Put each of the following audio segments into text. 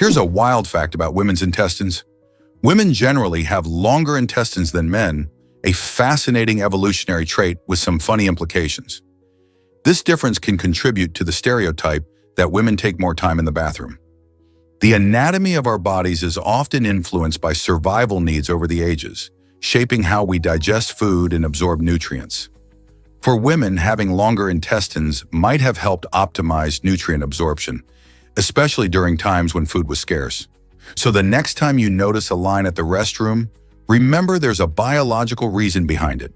Here's a wild fact about women's intestines. Women generally have longer intestines than men, a fascinating evolutionary trait with some funny implications. This difference can contribute to the stereotype that women take more time in the bathroom. The anatomy of our bodies is often influenced by survival needs over the ages, shaping how we digest food and absorb nutrients. For women, having longer intestines might have helped optimize nutrient absorption, especially during times when food was scarce. So the next time you notice a line at the restroom, remember there's a biological reason behind it.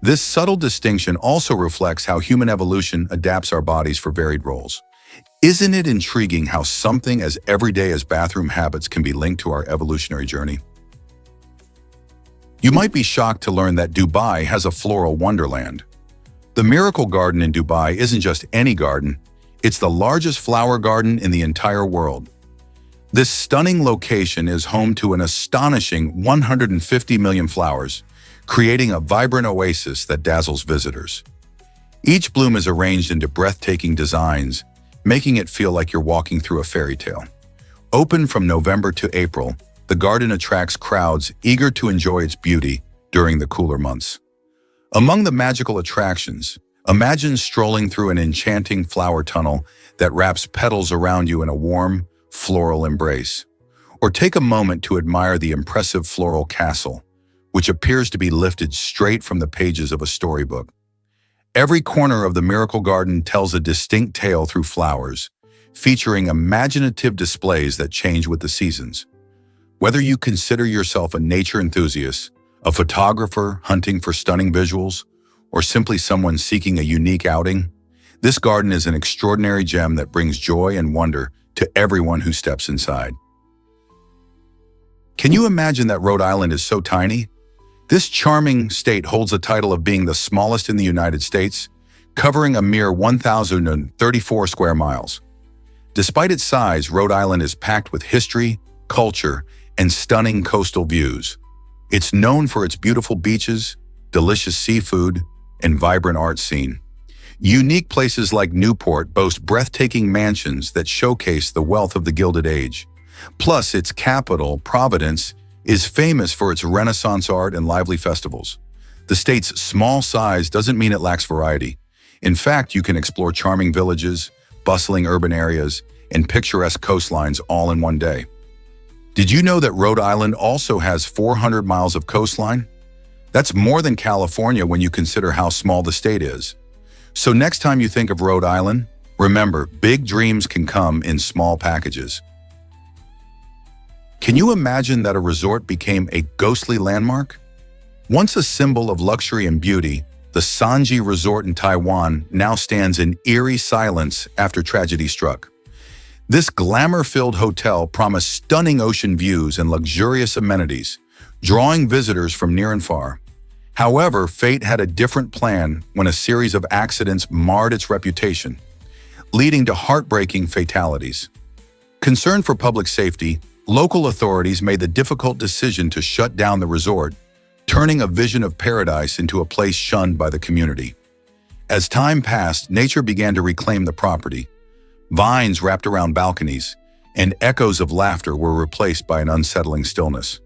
This subtle distinction also reflects how human evolution adapts our bodies for varied roles. Isn't it intriguing how something as everyday as bathroom habits can be linked to our evolutionary journey? You might be shocked to learn that Dubai has a floral wonderland. The Miracle Garden in Dubai isn't just any garden, it's the largest flower garden in the entire world. This stunning location is home to an astonishing 150 million flowers, creating a vibrant oasis that dazzles visitors. Each bloom is arranged into breathtaking designs, making it feel like you're walking through a fairy tale. Open from November to April, the garden attracts crowds eager to enjoy its beauty during the cooler months. Among the magical attractions, imagine strolling through an enchanting flower tunnel that wraps petals around you in a warm, floral embrace. Or take a moment to admire the impressive floral castle, which appears to be lifted straight from the pages of a storybook. Every corner of the Miracle Garden tells a distinct tale through flowers, featuring imaginative displays that change with the seasons. Whether you consider yourself a nature enthusiast, a photographer hunting for stunning visuals, or simply someone seeking a unique outing, this garden is an extraordinary gem that brings joy and wonder to everyone who steps inside. Can you imagine that Rhode Island is so tiny? This charming state holds the title of being the smallest in the United States, covering a mere 1,034 square miles. Despite its size, Rhode Island is packed with history, culture, and stunning coastal views. It's known for its beautiful beaches, delicious seafood, and vibrant art scene. Unique places like Newport boast breathtaking mansions that showcase the wealth of the Gilded Age. Plus, its capital, Providence, is famous for its Renaissance art and lively festivals. The state's small size doesn't mean it lacks variety. In fact, you can explore charming villages, bustling urban areas, and picturesque coastlines all in one day. Did you know that Rhode Island also has 400 miles of coastline? That's more than California when you consider how small the state is. So next time you think of Rhode Island, remember, big dreams can come in small packages. Can you imagine that a resort became a ghostly landmark? Once a symbol of luxury and beauty, the Sanji Resort in Taiwan now stands in eerie silence after tragedy struck. This glamour-filled hotel promised stunning ocean views and luxurious amenities, drawing visitors from near and far. However, fate had a different plan when a series of accidents marred its reputation, leading to heartbreaking fatalities. Concerned for public safety, local authorities made the difficult decision to shut down the resort, turning a vision of paradise into a place shunned by the community. As time passed, nature began to reclaim the property. Vines wrapped around balconies, and echoes of laughter were replaced by an unsettling stillness.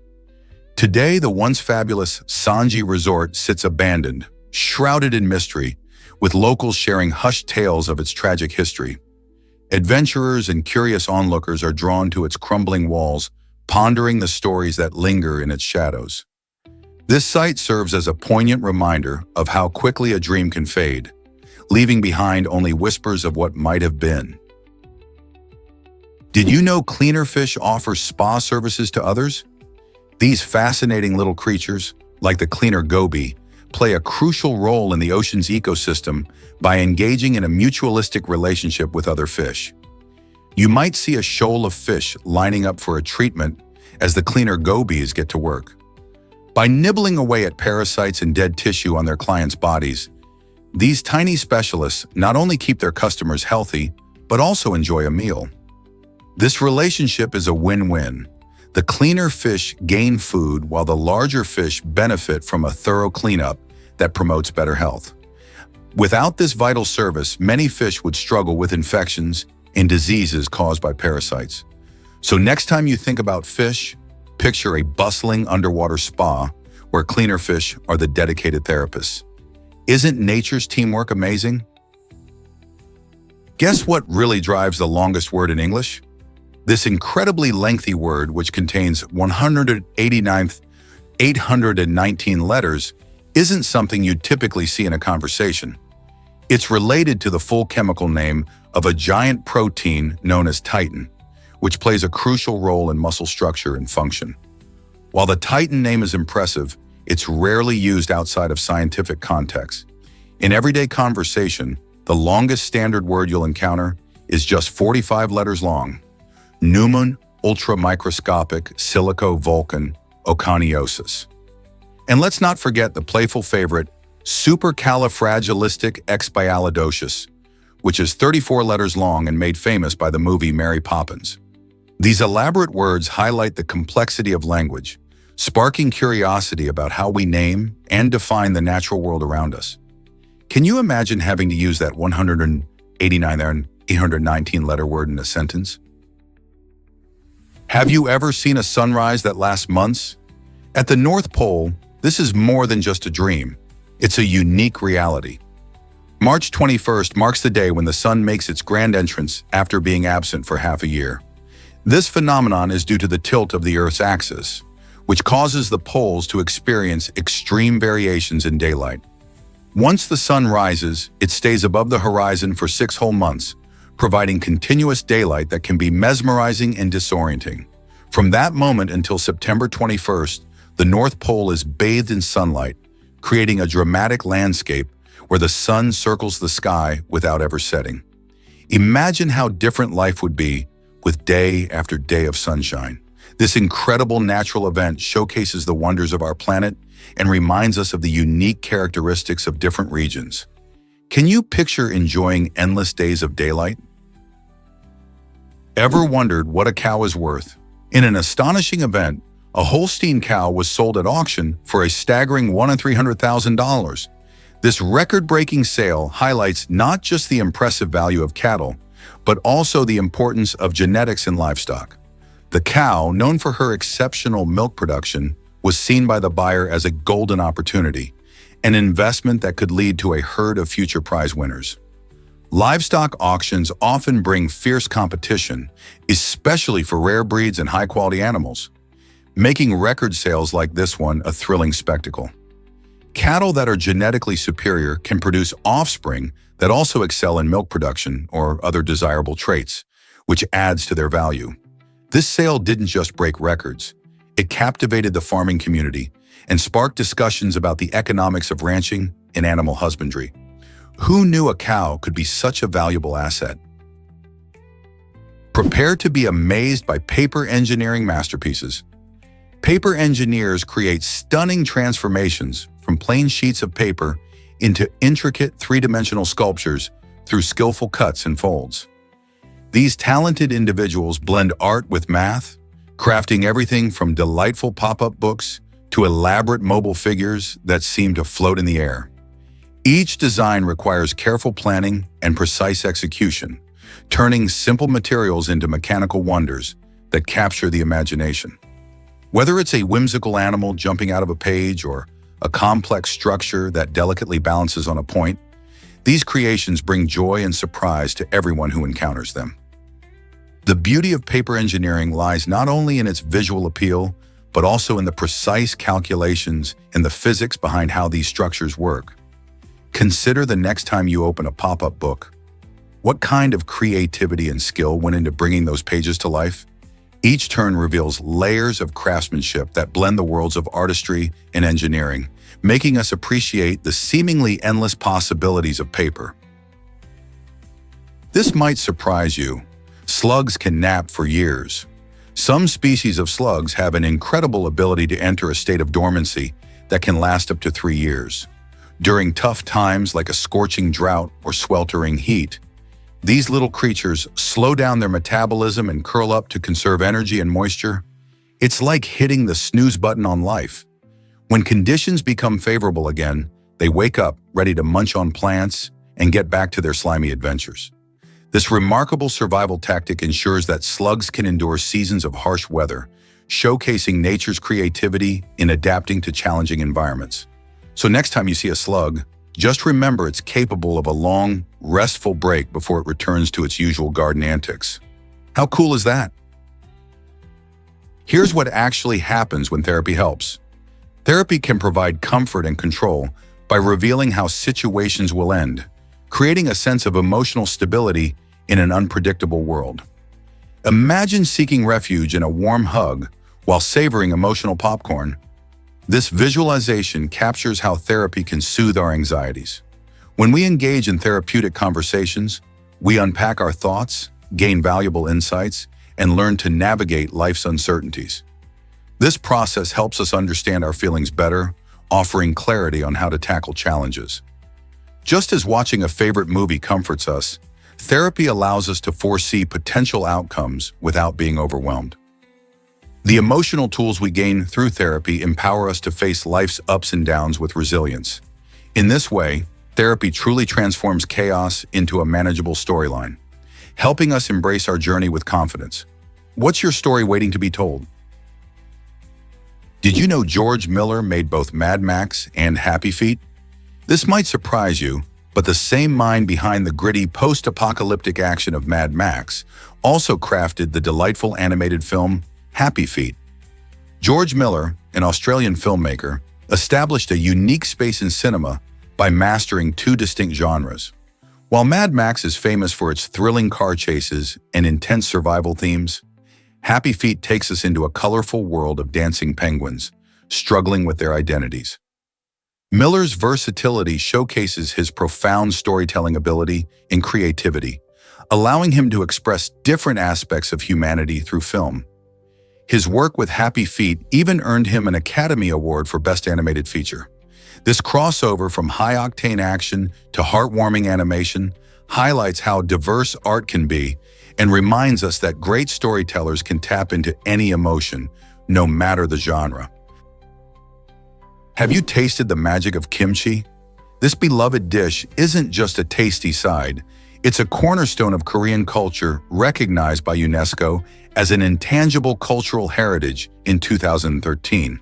Today, the once fabulous Sanji Resort sits abandoned, shrouded in mystery, with locals sharing hushed tales of its tragic history. Adventurers and curious onlookers are drawn to its crumbling walls, pondering the stories that linger in its shadows. This site serves as a poignant reminder of how quickly a dream can fade, leaving behind only whispers of what might have been. Did you know cleaner fish offer spa services to others? These fascinating little creatures, like the cleaner goby, play a crucial role in the ocean's ecosystem by engaging in a mutualistic relationship with other fish. You might see a shoal of fish lining up for a treatment as the cleaner gobies get to work. By nibbling away at parasites and dead tissue on their clients' bodies, these tiny specialists not only keep their customers healthy, but also enjoy a meal. This relationship is a win-win. The cleaner fish gain food while the larger fish benefit from a thorough cleanup that promotes better health. Without this vital service, many fish would struggle with infections and diseases caused by parasites. So next time you think about fish, picture a bustling underwater spa where cleaner fish are the dedicated therapists. Isn't nature's teamwork amazing? Guess what really drives the longest word in English? This incredibly lengthy word, which contains 819 letters, isn't something you'd typically see in a conversation. It's related to the full chemical name of a giant protein known as titin, which plays a crucial role in muscle structure and function. While the titin name is impressive, it's rarely used outside of scientific context. In everyday conversation, the longest standard word you'll encounter is just 45 letters long: Pneumon ultramicroscopic silico-volcan oconiosis. And let's not forget the playful favorite, supercalifragilisticexpialidocious, which is 34 letters long and made famous by the movie Mary Poppins. These elaborate words highlight the complexity of language, sparking curiosity about how we name and define the natural world around us. Can you imagine having to use that 819 letter word in a sentence? Have you ever seen a sunrise that lasts months? At the North Pole, this is more than just a dream. It's a unique reality. March 21st marks the day when the sun makes its grand entrance after being absent for half a year. This phenomenon is due to the tilt of the Earth's axis, which causes the poles to experience extreme variations in daylight. Once the sun rises, it stays above the horizon for 6 whole months, providing continuous daylight that can be mesmerizing and disorienting. From that moment until September 21st, the North Pole is bathed in sunlight, creating a dramatic landscape where the sun circles the sky without ever setting. Imagine how different life would be with day after day of sunshine. This incredible natural event showcases the wonders of our planet and reminds us of the unique characteristics of different regions. Can you picture enjoying endless days of daylight? Ever wondered what a cow is worth? In an astonishing event, a Holstein cow was sold at auction for a staggering $1 in $300,000. This record-breaking sale highlights not just the impressive value of cattle, but also the importance of genetics in livestock. The cow, known for her exceptional milk production, was seen by the buyer as a golden opportunity, an investment that could lead to a herd of future prize winners. Livestock auctions often bring fierce competition, especially for rare breeds and high-quality animals, making record sales like this one a thrilling spectacle. Cattle that are genetically superior can produce offspring that also excel in milk production or other desirable traits, which adds to their value. This sale didn't just break records. It captivated the farming community and sparked discussions about the economics of ranching and animal husbandry. Who knew a cow could be such a valuable asset? Prepare to be amazed by paper engineering masterpieces. Paper engineers create stunning transformations from plain sheets of paper into intricate three-dimensional sculptures through skillful cuts and folds. These talented individuals blend art with math, crafting everything from delightful pop-up books to elaborate mobile figures that seem to float in the air. Each design requires careful planning and precise execution, turning simple materials into mechanical wonders that capture the imagination. Whether it's a whimsical animal jumping out of a page or a complex structure that delicately balances on a point, these creations bring joy and surprise to everyone who encounters them. The beauty of paper engineering lies not only in its visual appeal, but also in the precise calculations and the physics behind how these structures work. Consider the next time you open a pop-up book. What kind of creativity and skill went into bringing those pages to life? Each turn reveals layers of craftsmanship that blend the worlds of artistry and engineering, making us appreciate the seemingly endless possibilities of paper. This might surprise you. Slugs can nap for years. Some species of slugs have an incredible ability to enter a state of dormancy that can last up to 3 years. During tough times like a scorching drought or sweltering heat, these little creatures slow down their metabolism and curl up to conserve energy and moisture. It's like hitting the snooze button on life. When conditions become favorable again, they wake up ready to munch on plants and get back to their slimy adventures. This remarkable survival tactic ensures that slugs can endure seasons of harsh weather, showcasing nature's creativity in adapting to challenging environments. So next time you see a slug, just remember it's capable of a long, restful break before it returns to its usual garden antics. How cool is that? Here's what actually happens when therapy helps. Therapy can provide comfort and control by revealing how situations will end, creating a sense of emotional stability in an unpredictable world. Imagine seeking refuge in a warm hug while savoring emotional popcorn. This visualization captures how therapy can soothe our anxieties. When we engage in therapeutic conversations, we unpack our thoughts, gain valuable insights, and learn to navigate life's uncertainties. This process helps us understand our feelings better, offering clarity on how to tackle challenges. Just as watching a favorite movie comforts us, therapy allows us to foresee potential outcomes without being overwhelmed. The emotional tools we gain through therapy empower us to face life's ups and downs with resilience. In this way, therapy truly transforms chaos into a manageable storyline, helping us embrace our journey with confidence. What's your story waiting to be told? Did you know George Miller made both Mad Max and Happy Feet? This might surprise you, but the same mind behind the gritty post-apocalyptic action of Mad Max also crafted the delightful animated film Happy Feet. George Miller, an Australian filmmaker, established a unique space in cinema by mastering two distinct genres. While Mad Max is famous for its thrilling car chases and intense survival themes, Happy Feet takes us into a colorful world of dancing penguins, struggling with their identities. Miller's versatility showcases his profound storytelling ability and creativity, allowing him to express different aspects of humanity through film. His work with Happy Feet even earned him an Academy Award for Best Animated Feature. This crossover from high-octane action to heartwarming animation highlights how diverse art can be and reminds us that great storytellers can tap into any emotion, no matter the genre. Have you tasted the magic of kimchi? This beloved dish isn't just a tasty side. It's a cornerstone of Korean culture recognized by UNESCO as an intangible cultural heritage in 2013.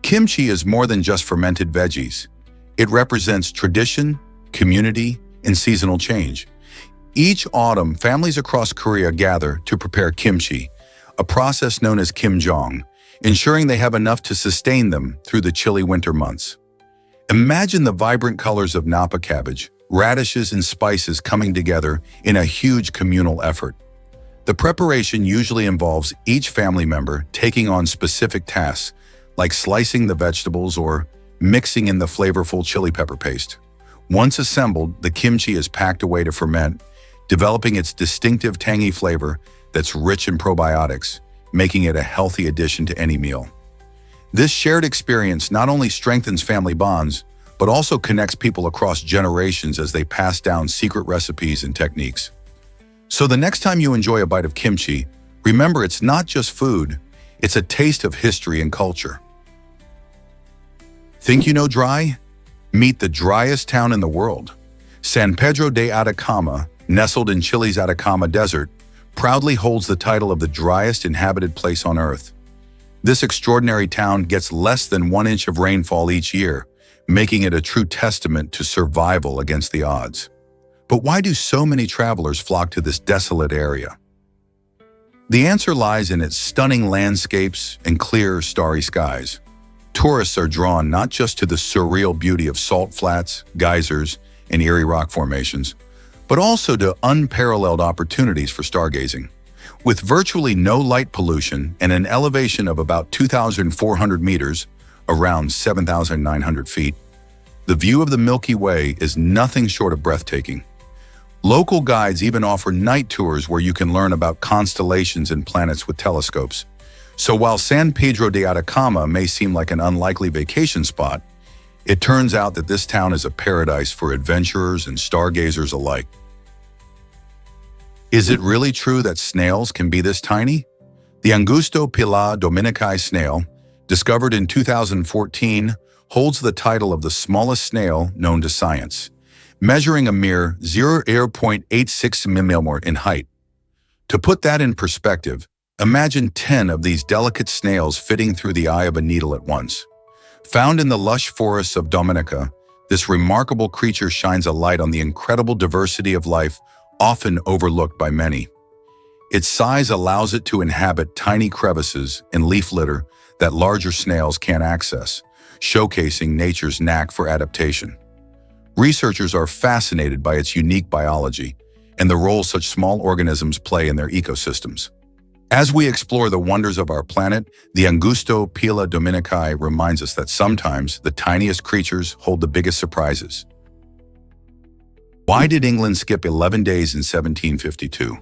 Kimchi is more than just fermented veggies. It represents tradition, community, and seasonal change. Each autumn, families across Korea gather to prepare kimchi, a process known as kimjong, ensuring they have enough to sustain them through the chilly winter months. Imagine the vibrant colors of napa cabbage, radishes, and spices coming together in a huge communal effort. The preparation usually involves each family member taking on specific tasks, like slicing the vegetables or mixing in the flavorful chili pepper paste. Once assembled, the kimchi is packed away to ferment, developing its distinctive tangy flavor that's rich in probiotics, making it a healthy addition to any meal. This shared experience not only strengthens family bonds, but also connects people across generations as they pass down secret recipes and techniques. So the next time you enjoy a bite of kimchi, remember it's not just food, it's a taste of history and culture. Think you know dry? Meet the driest town in the world. San Pedro de Atacama, nestled in Chile's Atacama Desert, proudly holds the title of the driest inhabited place on Earth. This extraordinary town gets less than 1 inch of rainfall each year, making it a true testament to survival against the odds. But why do so many travelers flock to this desolate area? The answer lies in its stunning landscapes and clear, starry skies. Tourists are drawn not just to the surreal beauty of salt flats, geysers, and eerie rock formations, but also to unparalleled opportunities for stargazing. With virtually no light pollution and an elevation of about 2,400 meters, around 7,900 feet, the view of the Milky Way is nothing short of breathtaking. Local guides even offer night tours where you can learn about constellations and planets with telescopes. So while San Pedro de Atacama may seem like an unlikely vacation spot, it turns out that this town is a paradise for adventurers and stargazers alike. Is it really true that snails can be this tiny? The Angusto Pilar dominici snail, discovered in 2014, holds the title of the smallest snail known to science, measuring a mere 0.86 mm in height. To put that in perspective, imagine 10 of these delicate snails fitting through the eye of a needle at once. Found in the lush forests of Dominica, this remarkable creature shines a light on the incredible diversity of life often overlooked by many. Its size allows it to inhabit tiny crevices and leaf litter that larger snails can't access, showcasing nature's knack for adaptation. Researchers are fascinated by its unique biology and the role such small organisms play in their ecosystems. As we explore the wonders of our planet, the Angusto Pila Dominici reminds us that sometimes the tiniest creatures hold the biggest surprises. Why did England skip 11 days in 1752?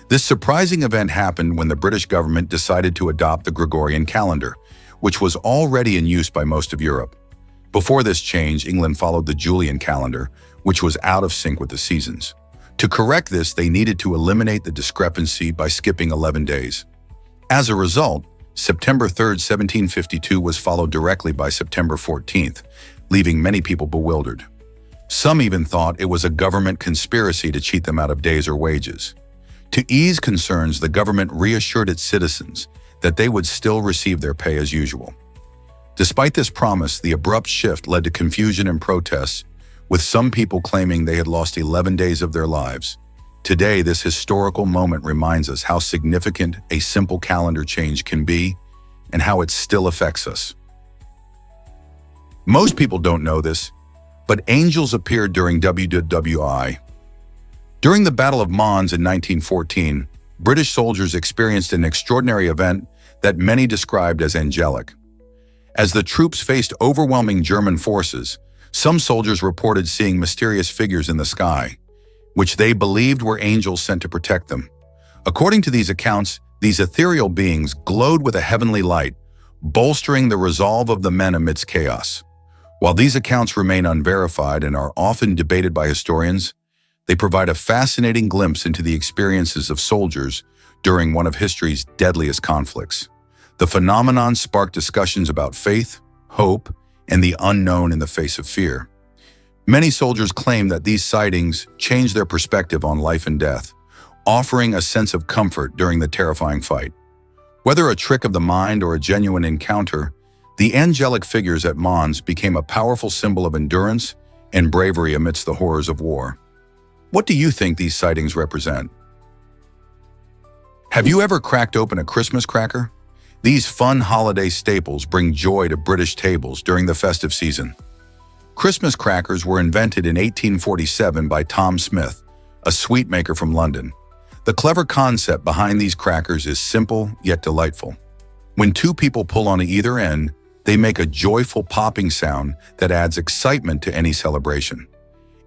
This surprising event happened when the British government decided to adopt the Gregorian calendar, which was already in use by most of Europe. Before this change, England followed the Julian calendar, which was out of sync with the seasons. To correct this, they needed to eliminate the discrepancy by skipping 11 days. As a result, September 3rd, 1752 was followed directly by September 14th, leaving many people bewildered. Some even thought it was a government conspiracy to cheat them out of days or wages. To ease concerns, the government reassured its citizens that they would still receive their pay as usual. Despite this promise, the abrupt shift led to confusion and protests, with some people claiming they had lost 11 days of their lives. Today, this historical moment reminds us how significant a simple calendar change can be and how it still affects us. Most people don't know this, but angels appeared during WWI. During the Battle of Mons in 1914, British soldiers experienced an extraordinary event that many described as angelic. As the troops faced overwhelming German forces, some soldiers reported seeing mysterious figures in the sky, which they believed were angels sent to protect them. According to these accounts, these ethereal beings glowed with a heavenly light, bolstering the resolve of the men amidst chaos. While these accounts remain unverified and are often debated by historians, they provide a fascinating glimpse into the experiences of soldiers during one of history's deadliest conflicts. The phenomenon sparked discussions about faith, hope, and the unknown in the face of fear. Many soldiers claim that these sightings changed their perspective on life and death, offering a sense of comfort during the terrifying fight. Whether a trick of the mind or a genuine encounter, the angelic figures at Mons became a powerful symbol of endurance and bravery amidst the horrors of war. What do you think these sightings represent? Have you ever cracked open a Christmas cracker? These fun holiday staples bring joy to British tables during the festive season. Christmas crackers were invented in 1847 by Tom Smith, a sweet maker from London. The clever concept behind these crackers is simple yet delightful. When two people pull on either end, they make a joyful popping sound that adds excitement to any celebration.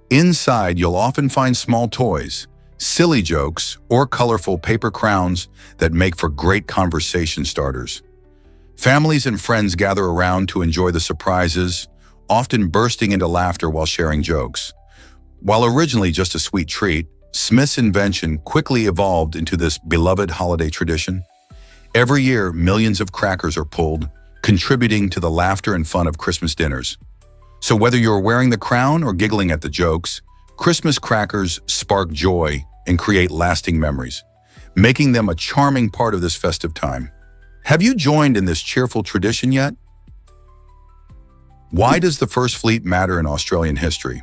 Inside, you'll often find small toys, silly jokes, or colorful paper crowns that make for great conversation starters. Families and friends gather around to enjoy the surprises, often bursting into laughter while sharing jokes. While originally just a sweet treat, Smith's invention quickly evolved into this beloved holiday tradition. Every year, millions of crackers are pulled, contributing to the laughter and fun of Christmas dinners. So whether you're wearing the crown or giggling at the jokes, Christmas crackers spark joy and create lasting memories, making them a charming part of this festive time. Have you joined in this cheerful tradition yet? Why does the First Fleet matter in Australian history?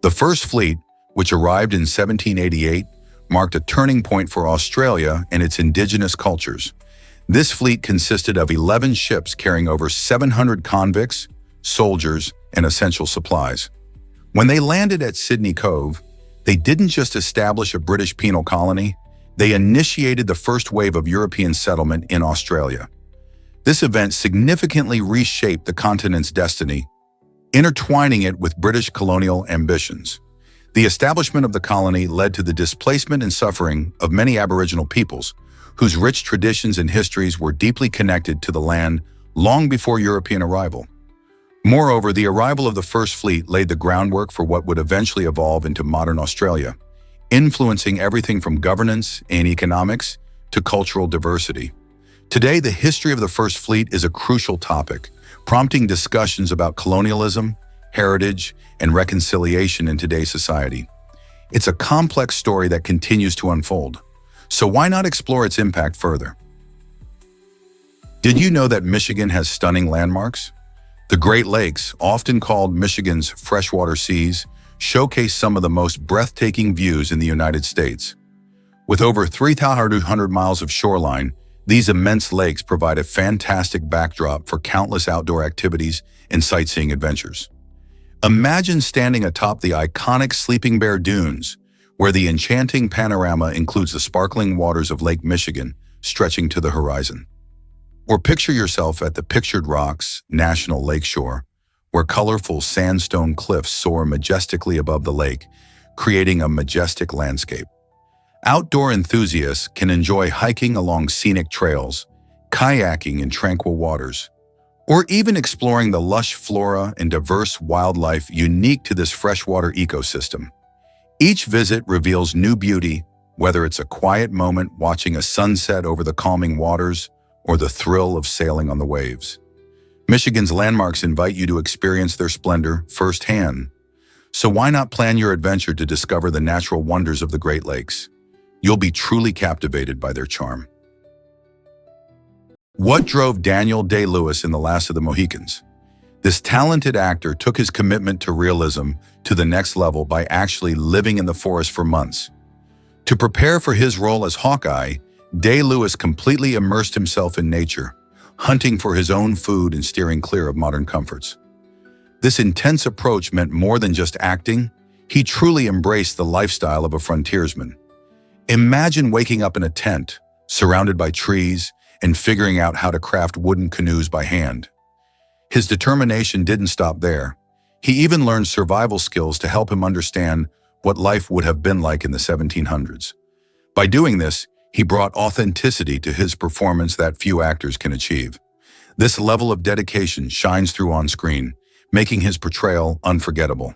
The First Fleet, which arrived in 1788, marked a turning point for Australia and its indigenous cultures. This fleet consisted of 11 ships carrying over 700 convicts, soldiers, and essential supplies. When they landed at Sydney Cove, they didn't just establish a British penal colony, they initiated the first wave of European settlement in Australia. This event significantly reshaped the continent's destiny, intertwining it with British colonial ambitions. The establishment of the colony led to the displacement and suffering of many Aboriginal peoples, whose rich traditions and histories were deeply connected to the land long before European arrival. Moreover, the arrival of the First Fleet laid the groundwork for what would eventually evolve into modern Australia, influencing everything from governance and economics to cultural diversity. Today, the history of the First Fleet is a crucial topic, prompting discussions about colonialism, heritage, and reconciliation in today's society. It's a complex story that continues to unfold. So why not explore its impact further? Did you know that Michigan has stunning landmarks? The Great Lakes, often called Michigan's freshwater seas, showcase some of the most breathtaking views in the United States. With over 3,200 miles of shoreline, these immense lakes provide a fantastic backdrop for countless outdoor activities and sightseeing adventures. Imagine standing atop the iconic Sleeping Bear Dunes, where the enchanting panorama includes the sparkling waters of Lake Michigan stretching to the horizon. Or picture yourself at the Pictured Rocks National Lakeshore, where colorful sandstone cliffs soar majestically above the lake, creating a majestic landscape. Outdoor enthusiasts can enjoy hiking along scenic trails, kayaking in tranquil waters, or even exploring the lush flora and diverse wildlife unique to this freshwater ecosystem. Each visit reveals new beauty, whether it's a quiet moment watching a sunset over the calming waters or the thrill of sailing on the waves. Michigan's landmarks invite you to experience their splendor firsthand. So why not plan your adventure to discover the natural wonders of the Great Lakes? You'll be truly captivated by their charm. What drove Daniel Day-Lewis in The Last of the Mohicans? This talented actor took his commitment to realism to the next level by actually living in the forest for months. To prepare for his role as Hawkeye, Day-Lewis completely immersed himself in nature, hunting for his own food and steering clear of modern comforts. This intense approach meant more than just acting. He truly embraced the lifestyle of a frontiersman. Imagine waking up in a tent, surrounded by trees, and figuring out how to craft wooden canoes by hand. His determination didn't stop there. He even learned survival skills to help him understand what life would have been like in the 1700s. By doing this, he brought authenticity to his performance that few actors can achieve. This level of dedication shines through on screen, making his portrayal unforgettable.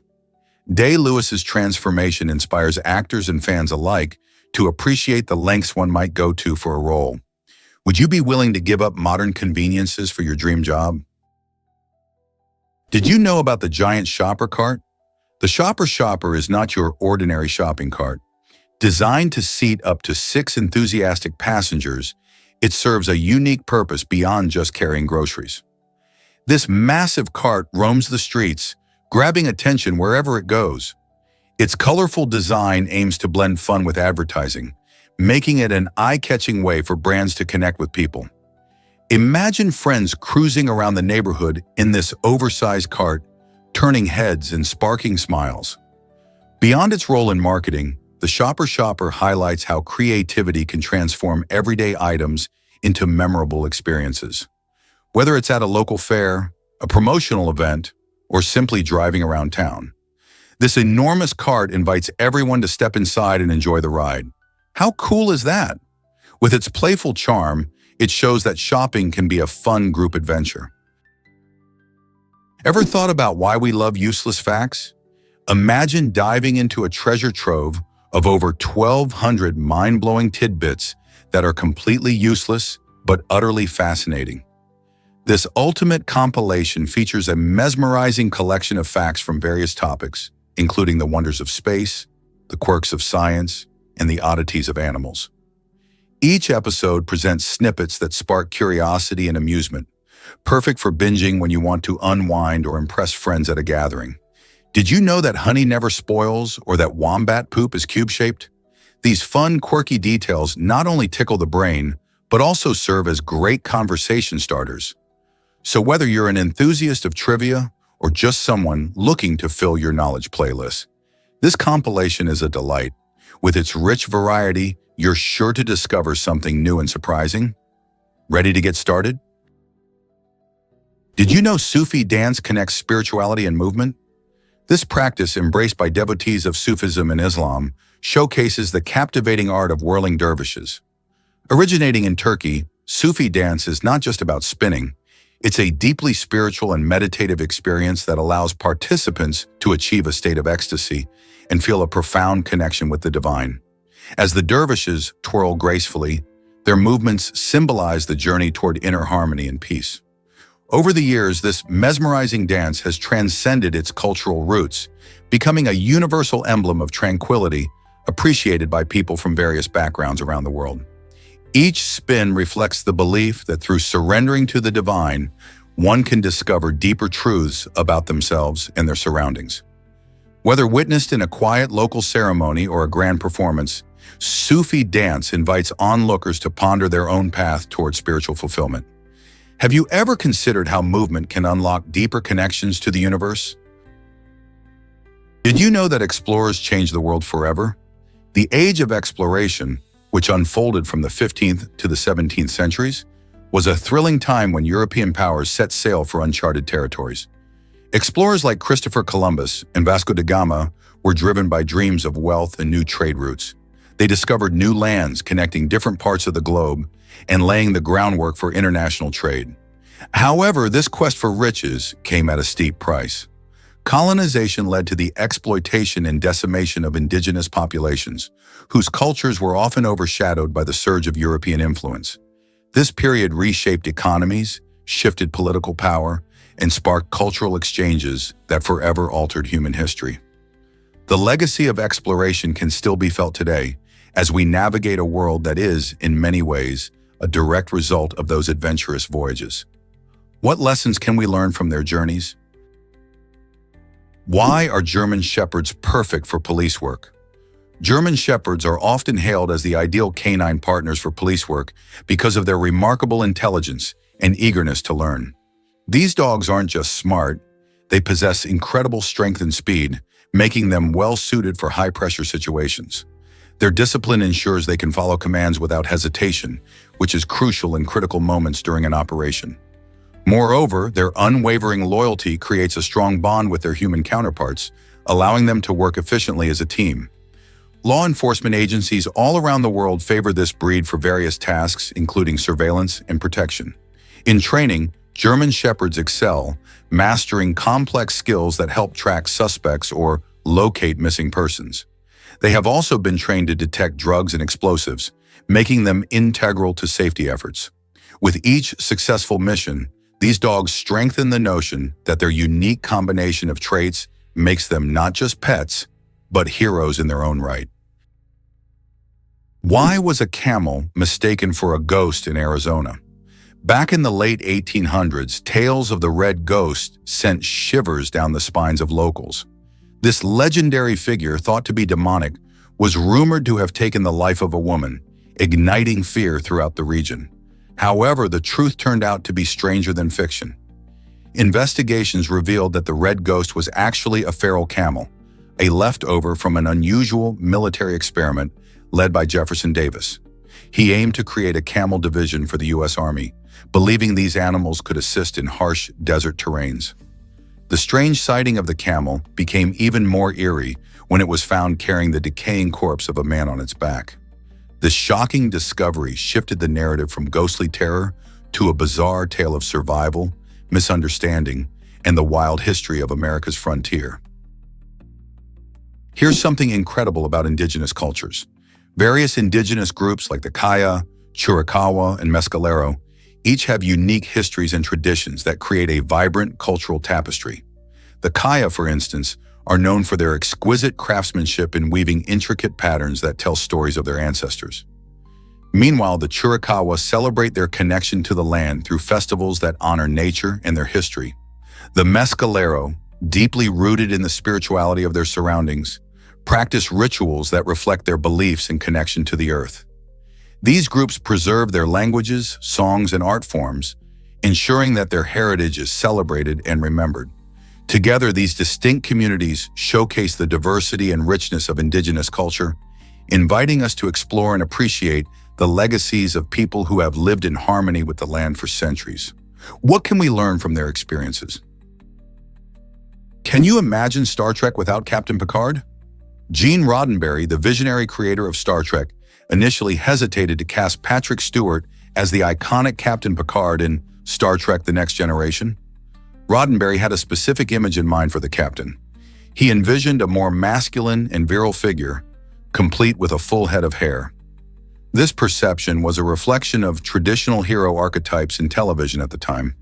Day-Lewis's transformation inspires actors and fans alike to appreciate the lengths one might go to for a role. Would you be willing to give up modern conveniences for your dream job? Did you know about the giant shopper cart? The Shopper Shopper is not your ordinary shopping cart. Designed to seat up to 6 enthusiastic passengers, it serves a unique purpose beyond just carrying groceries. This massive cart roams the streets, grabbing attention wherever it goes. Its colorful design aims to blend fun with advertising, making it an eye-catching way for brands to connect with people. Imagine friends cruising around the neighborhood in this oversized cart, turning heads and sparking smiles. Beyond its role in marketing, the Shopper Shopper highlights how creativity can transform everyday items into memorable experiences. Whether it's at a local fair, a promotional event, or simply driving around town, this enormous cart invites everyone to step inside and enjoy the ride. How cool is that? With its playful charm, it shows that shopping can be a fun group adventure. Ever thought about why we love useless facts? Imagine diving into a treasure trove of over 1,200 mind-blowing tidbits that are completely useless but utterly fascinating. This ultimate compilation features a mesmerizing collection of facts from various topics, including the wonders of space, the quirks of science, and the oddities of animals. Each episode presents snippets that spark curiosity and amusement, perfect for binging when you want to unwind or impress friends at a gathering. Did you know that honey never spoils or that wombat poop is cube-shaped? These fun, quirky details not only tickle the brain, but also serve as great conversation starters. So whether you're an enthusiast of trivia or just someone looking to fill your knowledge playlist, this compilation is a delight. With its rich variety, you're sure to discover something new and surprising. Ready to get started? Did you know Sufi dance connects spirituality and movement? This practice, embraced by devotees of Sufism and Islam, showcases the captivating art of whirling dervishes. Originating in Turkey, Sufi dance is not just about spinning. It's a deeply spiritual and meditative experience that allows participants to achieve a state of ecstasy and feel a profound connection with the divine. As the dervishes twirl gracefully, their movements symbolize the journey toward inner harmony and peace. Over the years, this mesmerizing dance has transcended its cultural roots, becoming a universal emblem of tranquility appreciated by people from various backgrounds around the world. Each spin reflects the belief that through surrendering to the divine, one can discover deeper truths about themselves and their surroundings. Whether witnessed in a quiet local ceremony or a grand performance, Sufi dance invites onlookers to ponder their own path toward spiritual fulfillment. Have you ever considered how movement can unlock deeper connections to the universe? Did you know that explorers changed the world forever? The age of exploration, which unfolded from the 15th to the 17th centuries, was a thrilling time when European powers set sail for uncharted territories. Explorers like Christopher Columbus and Vasco da Gama were driven by dreams of wealth and new trade routes. They discovered new lands connecting different parts of the globe and laying the groundwork for international trade. However, this quest for riches came at a steep price. Colonization led to the exploitation and decimation of indigenous populations, whose cultures were often overshadowed by the surge of European influence. This period reshaped economies, shifted political power, and sparked cultural exchanges that forever altered human history. The legacy of exploration can still be felt today as we navigate a world that is, in many ways, a direct result of those adventurous voyages. What lessons can we learn from their journeys? Why are German Shepherds perfect for police work? German Shepherds are often hailed as the ideal canine partners for police work because of their remarkable intelligence and eagerness to learn. These dogs aren't just smart, they possess incredible strength and speed, making them well-suited for high-pressure situations. Their discipline ensures they can follow commands without hesitation, which is crucial in critical moments during an operation. Moreover, their unwavering loyalty creates a strong bond with their human counterparts, allowing them to work efficiently as a team. Law enforcement agencies all around the world favor this breed for various tasks, including surveillance and protection. In training, German Shepherds excel, mastering complex skills that help track suspects or locate missing persons. They have also been trained to detect drugs and explosives, making them integral to safety efforts. With each successful mission, these dogs strengthen the notion that their unique combination of traits makes them not just pets, but heroes in their own right. Why was a camel mistaken for a ghost in Arizona? Back in the late 1800s, tales of the red ghost sent shivers down the spines of locals. This legendary figure, thought to be demonic, was rumored to have taken the life of a woman, igniting fear throughout the region. However, the truth turned out to be stranger than fiction. Investigations revealed that the red ghost was actually a feral camel, a leftover from an unusual military experiment led by Jefferson Davis. He aimed to create a camel division for the U.S. Army, believing these animals could assist in harsh desert terrains. The strange sighting of the camel became even more eerie when it was found carrying the decaying corpse of a man on its back. This shocking discovery shifted the narrative from ghostly terror to a bizarre tale of survival, misunderstanding, and the wild history of America's frontier. Here's something incredible about indigenous cultures. Various indigenous groups like the Kaya, Chiricahua, and Mescalero each have unique histories and traditions that create a vibrant cultural tapestry. The Kaya, for instance, are known for their exquisite craftsmanship in weaving intricate patterns that tell stories of their ancestors. Meanwhile, the Chiricahua celebrate their connection to the land through festivals that honor nature and their history. The Mescalero, deeply rooted in the spirituality of their surroundings, practice rituals that reflect their beliefs and connection to the earth. These groups preserve their languages, songs, and art forms, ensuring that their heritage is celebrated and remembered. Together, these distinct communities showcase the diversity and richness of indigenous culture, inviting us to explore and appreciate the legacies of people who have lived in harmony with the land for centuries. What can we learn from their experiences? Can you imagine Star Trek without Captain Picard? Gene Roddenberry, the visionary creator of Star Trek, initially hesitated to cast Patrick Stewart as the iconic Captain Picard in Star Trek: The Next Generation. Roddenberry had a specific image in mind for the captain. He envisioned a more masculine and virile figure, complete with a full head of hair. This perception was a reflection of traditional hero archetypes in television at the time.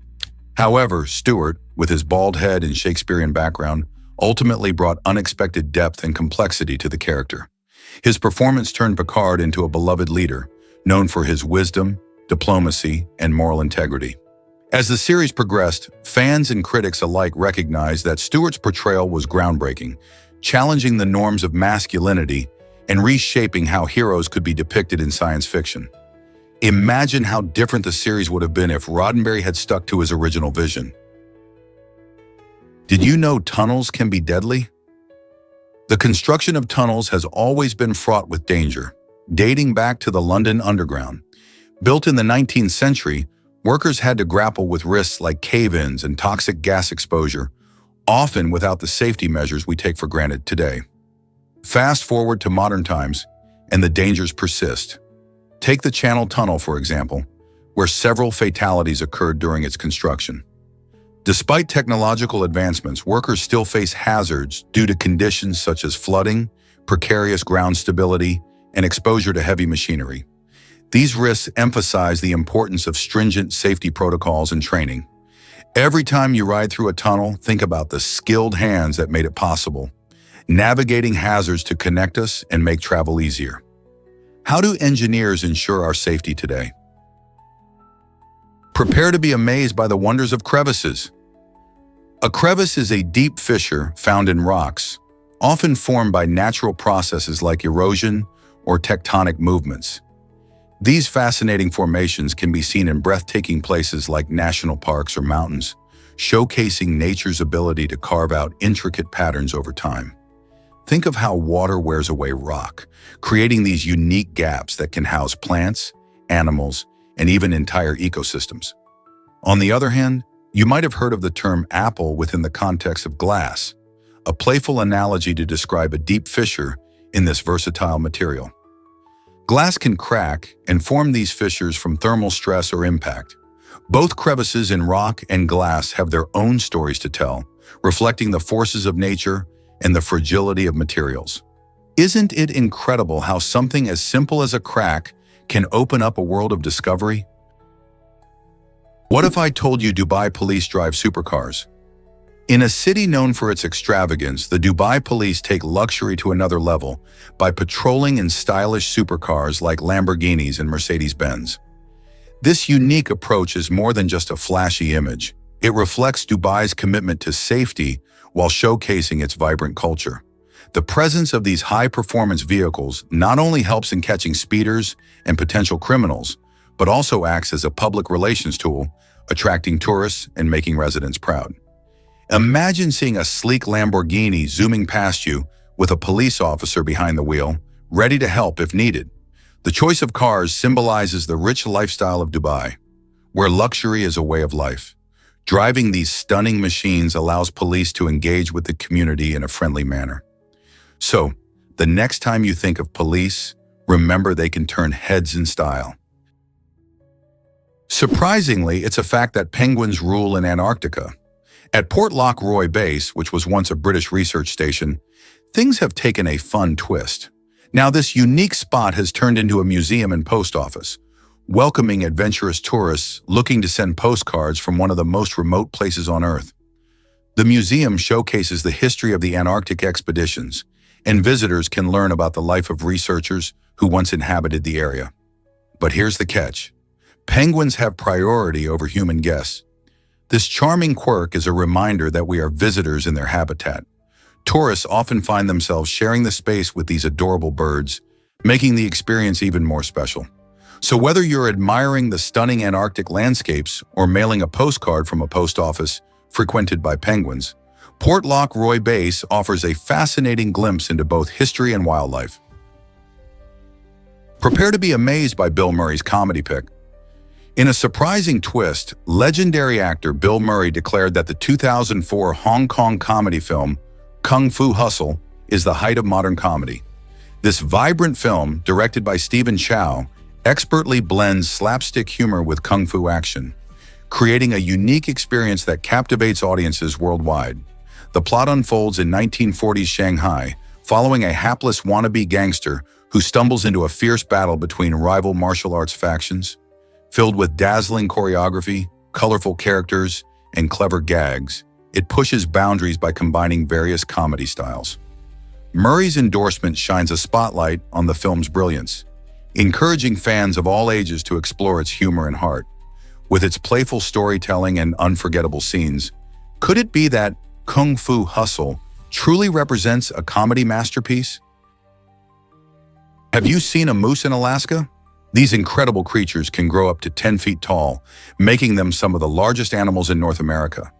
However, Stewart, with his bald head and Shakespearean background, ultimately brought unexpected depth and complexity to the character. His performance turned Picard into a beloved leader, known for his wisdom, diplomacy, and moral integrity. As the series progressed, fans and critics alike recognized that Stewart's portrayal was groundbreaking, challenging the norms of masculinity and reshaping how heroes could be depicted in science fiction. Imagine how different the series would have been if Roddenberry had stuck to his original vision. Did you know tunnels can be deadly? The construction of tunnels has always been fraught with danger, dating back to the London Underground. Built in the 19th century, workers had to grapple with risks like cave-ins and toxic gas exposure, often without the safety measures we take for granted today. Fast forward to modern times, and the dangers persist. Take the Channel Tunnel, for example, where several fatalities occurred during its construction. Despite technological advancements, workers still face hazards due to conditions such as flooding, precarious ground stability, and exposure to heavy machinery. These risks emphasize the importance of stringent safety protocols and training. Every time you ride through a tunnel, think about the skilled hands that made it possible, navigating hazards to connect us and make travel easier. How do engineers ensure our safety today? Prepare to be amazed by the wonders of crevices. A crevice is a deep fissure found in rocks, often formed by natural processes like erosion or tectonic movements. These fascinating formations can be seen in breathtaking places like national parks or mountains, showcasing nature's ability to carve out intricate patterns over time. Think of how water wears away rock, creating these unique gaps that can house plants, animals, and even entire ecosystems. On the other hand, you might have heard of the term apple within the context of glass, a playful analogy to describe a deep fissure in this versatile material. Glass can crack and form these fissures from thermal stress or impact. Both crevices in rock and glass have their own stories to tell, reflecting the forces of nature and the fragility of materials. Isn't it incredible how something as simple as a crack can open up a world of discovery? What if I told you Dubai police drive supercars? In a city known for its extravagance, the Dubai police take luxury to another level by patrolling in stylish supercars like Lamborghinis and Mercedes-Benz. This unique approach is more than just a flashy image. It reflects Dubai's commitment to safety while showcasing its vibrant culture. The presence of these high-performance vehicles not only helps in catching speeders and potential criminals, but also acts as a public relations tool, attracting tourists and making residents proud. Imagine seeing a sleek Lamborghini zooming past you with a police officer behind the wheel, ready to help if needed. The choice of cars symbolizes the rich lifestyle of Dubai, where luxury is a way of life. Driving these stunning machines allows police to engage with the community in a friendly manner. So, the next time you think of police, remember they can turn heads in style. Surprisingly, it's a fact that penguins rule in Antarctica. At Port Lockroy Base, which was once a British research station, things have taken a fun twist. Now, this unique spot has turned into a museum and post office, welcoming adventurous tourists looking to send postcards from one of the most remote places on Earth. The museum showcases the history of the Antarctic expeditions, and visitors can learn about the life of researchers who once inhabited the area. But here's the catch. Penguins have priority over human guests. This charming quirk is a reminder that we are visitors in their habitat. Tourists often find themselves sharing the space with these adorable birds, making the experience even more special. So whether you're admiring the stunning Antarctic landscapes or mailing a postcard from a post office frequented by penguins, Port Lockroy Base offers a fascinating glimpse into both history and wildlife. Prepare to be amazed by Bill Murray's comedy pick. In a surprising twist, legendary actor Bill Murray declared that the 2004 Hong Kong comedy film Kung Fu Hustle is the height of modern comedy. This vibrant film, directed by Stephen Chow, expertly blends slapstick humor with kung fu action, creating a unique experience that captivates audiences worldwide. The plot unfolds in 1940s Shanghai, following a hapless wannabe gangster who stumbles into a fierce battle between rival martial arts factions. Filled with dazzling choreography, colorful characters, and clever gags, it pushes boundaries by combining various comedy styles. Murray's endorsement shines a spotlight on the film's brilliance, encouraging fans of all ages to explore its humor and heart. With its playful storytelling and unforgettable scenes, could it be that Kung Fu Hustle truly represents a comedy masterpiece? Have you seen a moose in Alaska? These incredible creatures can grow up to 10 feet tall, making them some of the largest animals in North America.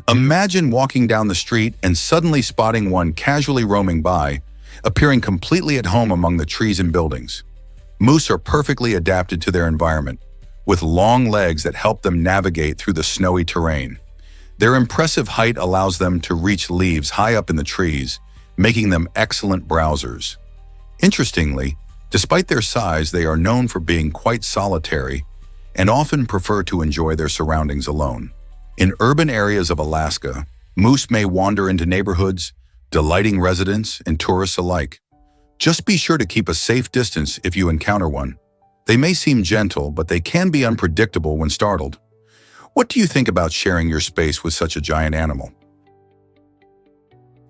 Imagine walking down the street and suddenly spotting one casually roaming by, appearing completely at home among the trees and buildings. Moose are perfectly adapted to their environment, with long legs that help them navigate through the snowy terrain. Their impressive height allows them to reach leaves high up in the trees, making them excellent browsers. Interestingly, despite their size, they are known for being quite solitary and often prefer to enjoy their surroundings alone. In urban areas of Alaska, moose may wander into neighborhoods, delighting residents and tourists alike. Just be sure to keep a safe distance if you encounter one. They may seem gentle, but they can be unpredictable when startled. What do you think about sharing your space with such a giant animal?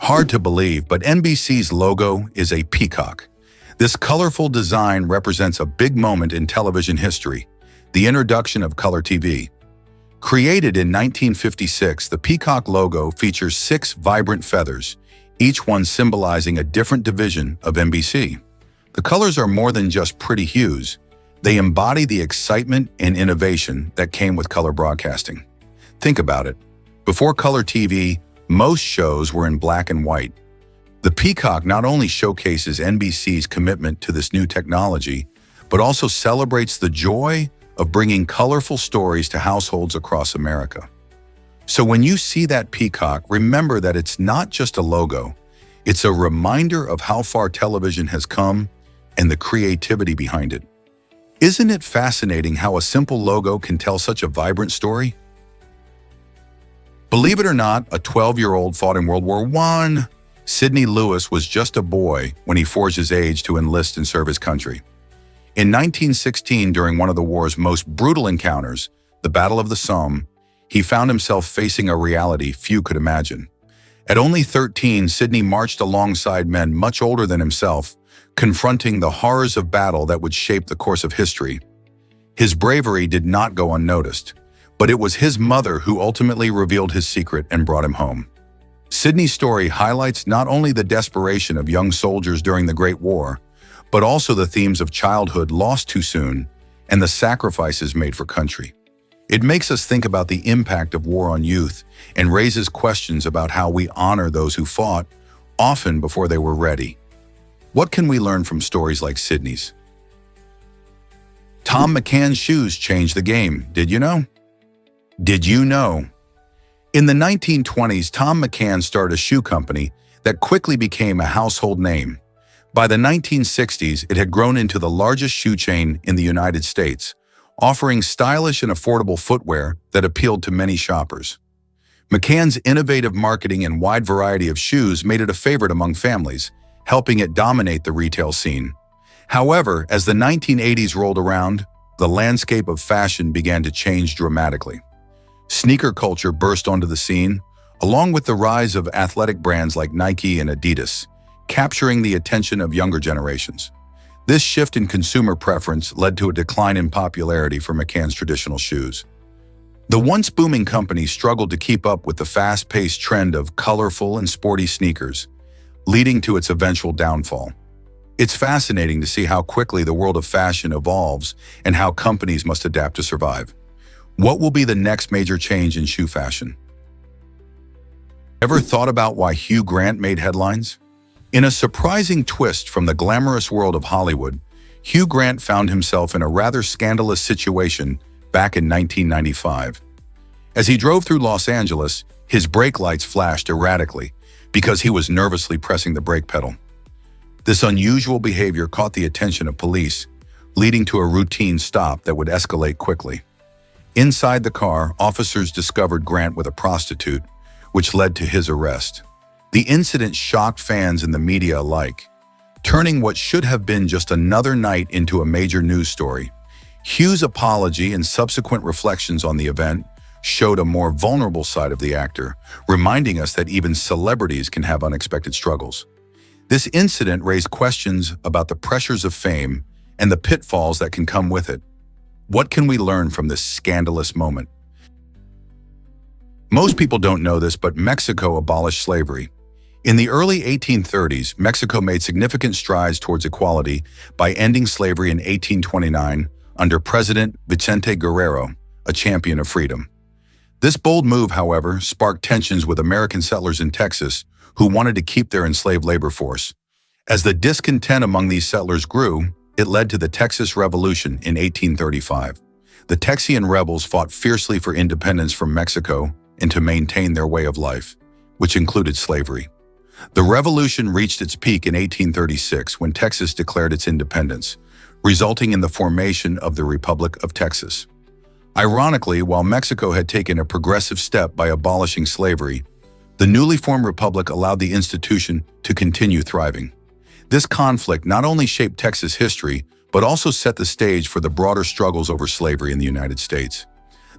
Hard to believe, but NBC's logo is a peacock. This colorful design represents a big moment in television history, the introduction of color TV. Created in 1956, the peacock logo features 6 vibrant feathers, each one symbolizing a different division of NBC. The colors are more than just pretty hues. They embody the excitement and innovation that came with color broadcasting. Think about it. Before color TV, most shows were in black and white. The peacock not only showcases NBC's commitment to this new technology, but also celebrates the joy of bringing colorful stories to households across America. So when you see that peacock, remember that it's not just a logo. It's a reminder of how far television has come and the creativity behind it. Isn't it fascinating how a simple logo can tell such a vibrant story? Believe it or not, a 12-year-old fought in World War I. Sidney Lewis was just a boy when he forged his age to enlist and serve his country. In 1916, during one of the war's most brutal encounters, the Battle of the Somme, he found himself facing a reality few could imagine. At only 13, Sidney marched alongside men much older than himself, confronting the horrors of battle that would shape the course of history. His bravery did not go unnoticed, but it was his mother who ultimately revealed his secret and brought him home. Sidney's story highlights not only the desperation of young soldiers during the Great War, but also the themes of childhood lost too soon and the sacrifices made for country. It makes us think about the impact of war on youth and raises questions about how we honor those who fought, often before they were ready. What can we learn from stories like Sidney's? Tom McCann's shoes changed the game, did you know? Did you know? In the 1920s, Tom McCann started a shoe company that quickly became a household name. By the 1960s, it had grown into the largest shoe chain in the United States, offering stylish and affordable footwear that appealed to many shoppers. McCann's innovative marketing and wide variety of shoes made it a favorite among families, helping it dominate the retail scene. However, as the 1980s rolled around, the landscape of fashion began to change dramatically. Sneaker culture burst onto the scene, along with the rise of athletic brands like Nike and Adidas, capturing the attention of younger generations. This shift in consumer preference led to a decline in popularity for McCann's traditional shoes. The once booming company struggled to keep up with the fast-paced trend of colorful and sporty sneakers, leading to its eventual downfall. It's fascinating to see how quickly the world of fashion evolves and how companies must adapt to survive. What will be the next major change in shoe fashion? Ever thought about why Hugh Grant made headlines? In a surprising twist from the glamorous world of Hollywood, Hugh Grant found himself in a rather scandalous situation back in 1995. As he drove through Los Angeles, his brake lights flashed erratically because he was nervously pressing the brake pedal. This unusual behavior caught the attention of police, leading to a routine stop that would escalate quickly. Inside the car, officers discovered Grant with a prostitute, which led to his arrest. The incident shocked fans and the media alike, turning what should have been just another night into a major news story. Hugh's apology and subsequent reflections on the event showed a more vulnerable side of the actor, reminding us that even celebrities can have unexpected struggles. This incident raised questions about the pressures of fame and the pitfalls that can come with it. What can we learn from this scandalous moment? Most people don't know this, but Mexico abolished slavery. In the early 1830s, Mexico made significant strides towards equality by ending slavery in 1829 under President Vicente Guerrero, a champion of freedom. This bold move, however, sparked tensions with American settlers in Texas who wanted to keep their enslaved labor force. As the discontent among these settlers grew, it led to the Texas Revolution in 1835. The Texian rebels fought fiercely for independence from Mexico and to maintain their way of life, which included slavery. The revolution reached its peak in 1836 when Texas declared its independence, resulting in the formation of the Republic of Texas. Ironically, while Mexico had taken a progressive step by abolishing slavery, the newly formed republic allowed the institution to continue thriving. This conflict not only shaped Texas history, but also set the stage for the broader struggles over slavery in the United States.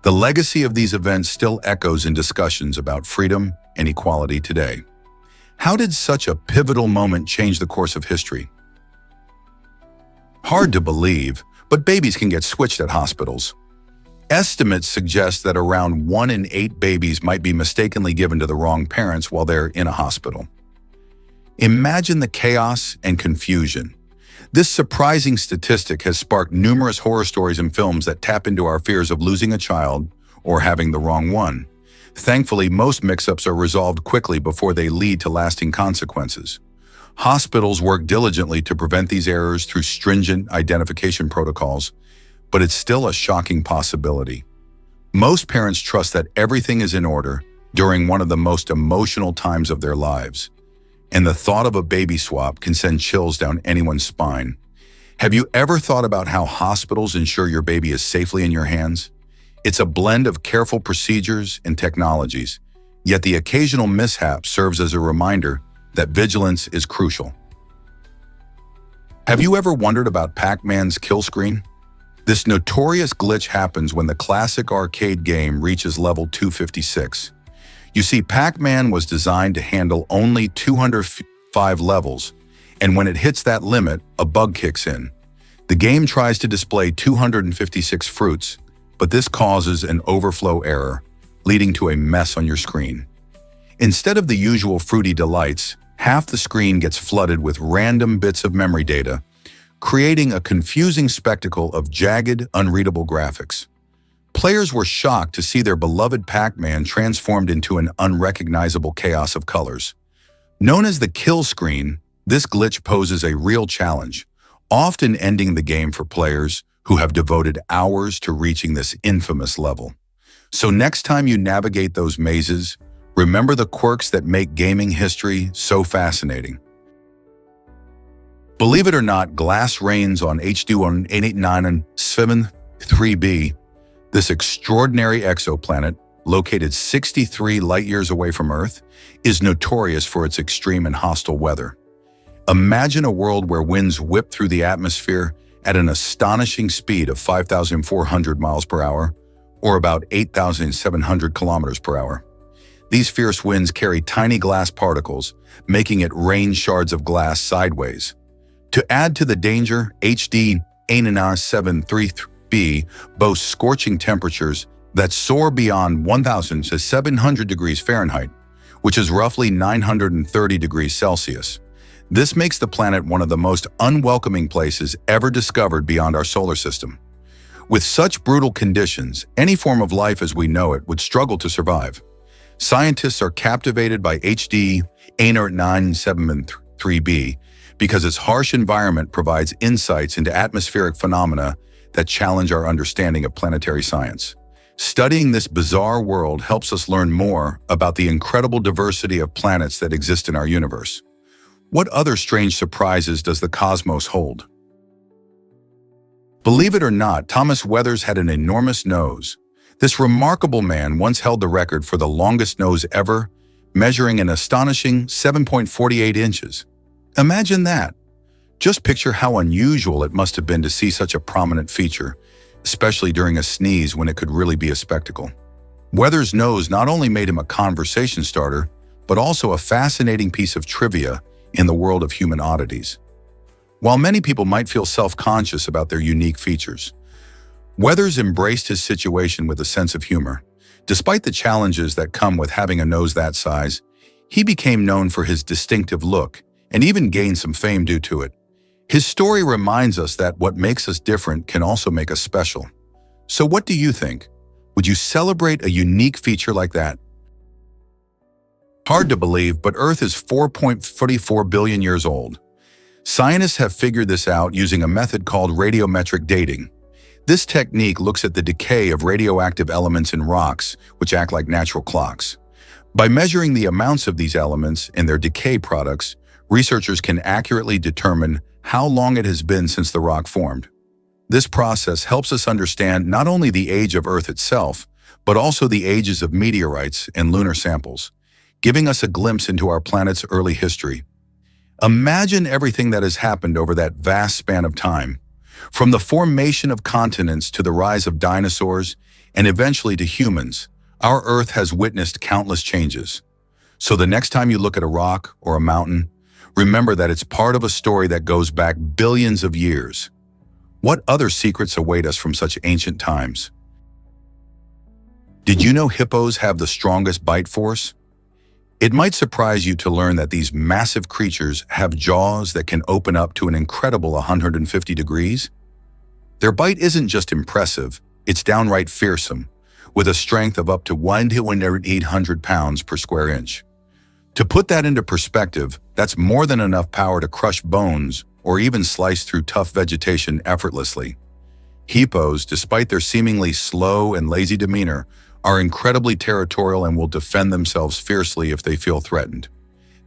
The legacy of these events still echoes in discussions about freedom and equality today. How did such a pivotal moment change the course of history? Hard to believe, but babies can get switched at hospitals. Estimates suggest that around 1 in 8 babies might be mistakenly given to the wrong parents while they're in a hospital. Imagine the chaos and confusion. This surprising statistic has sparked numerous horror stories and films that tap into our fears of losing a child or having the wrong one. Thankfully, most mix-ups are resolved quickly before they lead to lasting consequences. Hospitals work diligently to prevent these errors through stringent identification protocols, but it's still a shocking possibility. Most parents trust that everything is in order during one of the most emotional times of their lives, and the thought of a baby swap can send chills down anyone's spine. Have you ever thought about how hospitals ensure your baby is safely in your hands? It's a blend of careful procedures and technologies, yet the occasional mishap serves as a reminder that vigilance is crucial. Have you ever wondered about Pac-Man's kill screen? This notorious glitch happens when the classic arcade game reaches level 256. You see, Pac-Man was designed to handle only 205 levels, and when it hits that limit, a bug kicks in. The game tries to display 256 fruits, but this causes an overflow error, leading to a mess on your screen. Instead of the usual fruity delights, half the screen gets flooded with random bits of memory data, creating a confusing spectacle of jagged, unreadable graphics. Players were shocked to see their beloved Pac-Man transformed into an unrecognizable chaos of colors. Known as the kill screen, this glitch poses a real challenge, often ending the game for players who have devoted hours to reaching this infamous level. So next time you navigate those mazes, remember the quirks that make gaming history so fascinating. Believe it or not, glass rains on HD 1889 and 73b, this extraordinary exoplanet, located 63 light-years away from Earth, is notorious for its extreme and hostile weather. Imagine a world where winds whip through the atmosphere at an astonishing speed of 5,400 miles per hour, or about 8,700 kilometers per hour. These fierce winds carry tiny glass particles, making it rain shards of glass sideways. To add to the danger, HD 1893b boasts scorching temperatures that soar beyond 1,000 to 700 degrees Fahrenheit, which is roughly 930 degrees Celsius. This makes the planet one of the most unwelcoming places ever discovered beyond our solar system. With such brutal conditions, any form of life as we know it would struggle to survive. Scientists are captivated by HD 1893b because its harsh environment provides insights into atmospheric phenomena that challenge our understanding of planetary science. Studying this bizarre world helps us learn more about the incredible diversity of planets that exist in our universe. What other strange surprises does the cosmos hold? Believe it or not, Thomas Weathers had an enormous nose. This remarkable man once held the record for the longest nose ever, measuring an astonishing 7.48 inches. Imagine that. Just picture how unusual it must have been to see such a prominent feature, especially during a sneeze when it could really be a spectacle. Weather's nose not only made him a conversation starter, but also a fascinating piece of trivia in the world of human oddities. While many people might feel self-conscious about their unique features, Weathers embraced his situation with a sense of humor. Despite the challenges that come with having a nose that size, he became known for his distinctive look and even gained some fame due to it. His story reminds us that what makes us different can also make us special. So what do you think? Would you celebrate a unique feature like that? Hard to believe, but Earth is 4.44 billion years old. Scientists have figured this out using a method called radiometric dating. This technique looks at the decay of radioactive elements in rocks, which act like natural clocks. By measuring the amounts of these elements and their decay products, researchers can accurately determine how long it has been since the rock formed. This process helps us understand not only the age of Earth itself, but also the ages of meteorites and lunar samples, giving us a glimpse into our planet's early history. Imagine everything that has happened over that vast span of time, from the formation of continents to the rise of dinosaurs and eventually to humans. Our Earth has witnessed countless changes. So the next time you look at a rock or a mountain, remember that it's part of a story that goes back billions of years. What other secrets await us from such ancient times? Did you know hippos have the strongest bite force? It might surprise you to learn that these massive creatures have jaws that can open up to an incredible 150 degrees. Their bite isn't just impressive, it's downright fearsome, with a strength of up to 1,800 pounds per square inch. To put that into perspective, that's more than enough power to crush bones or even slice through tough vegetation effortlessly. Hippos, despite their seemingly slow and lazy demeanor, are incredibly territorial and will defend themselves fiercely if they feel threatened.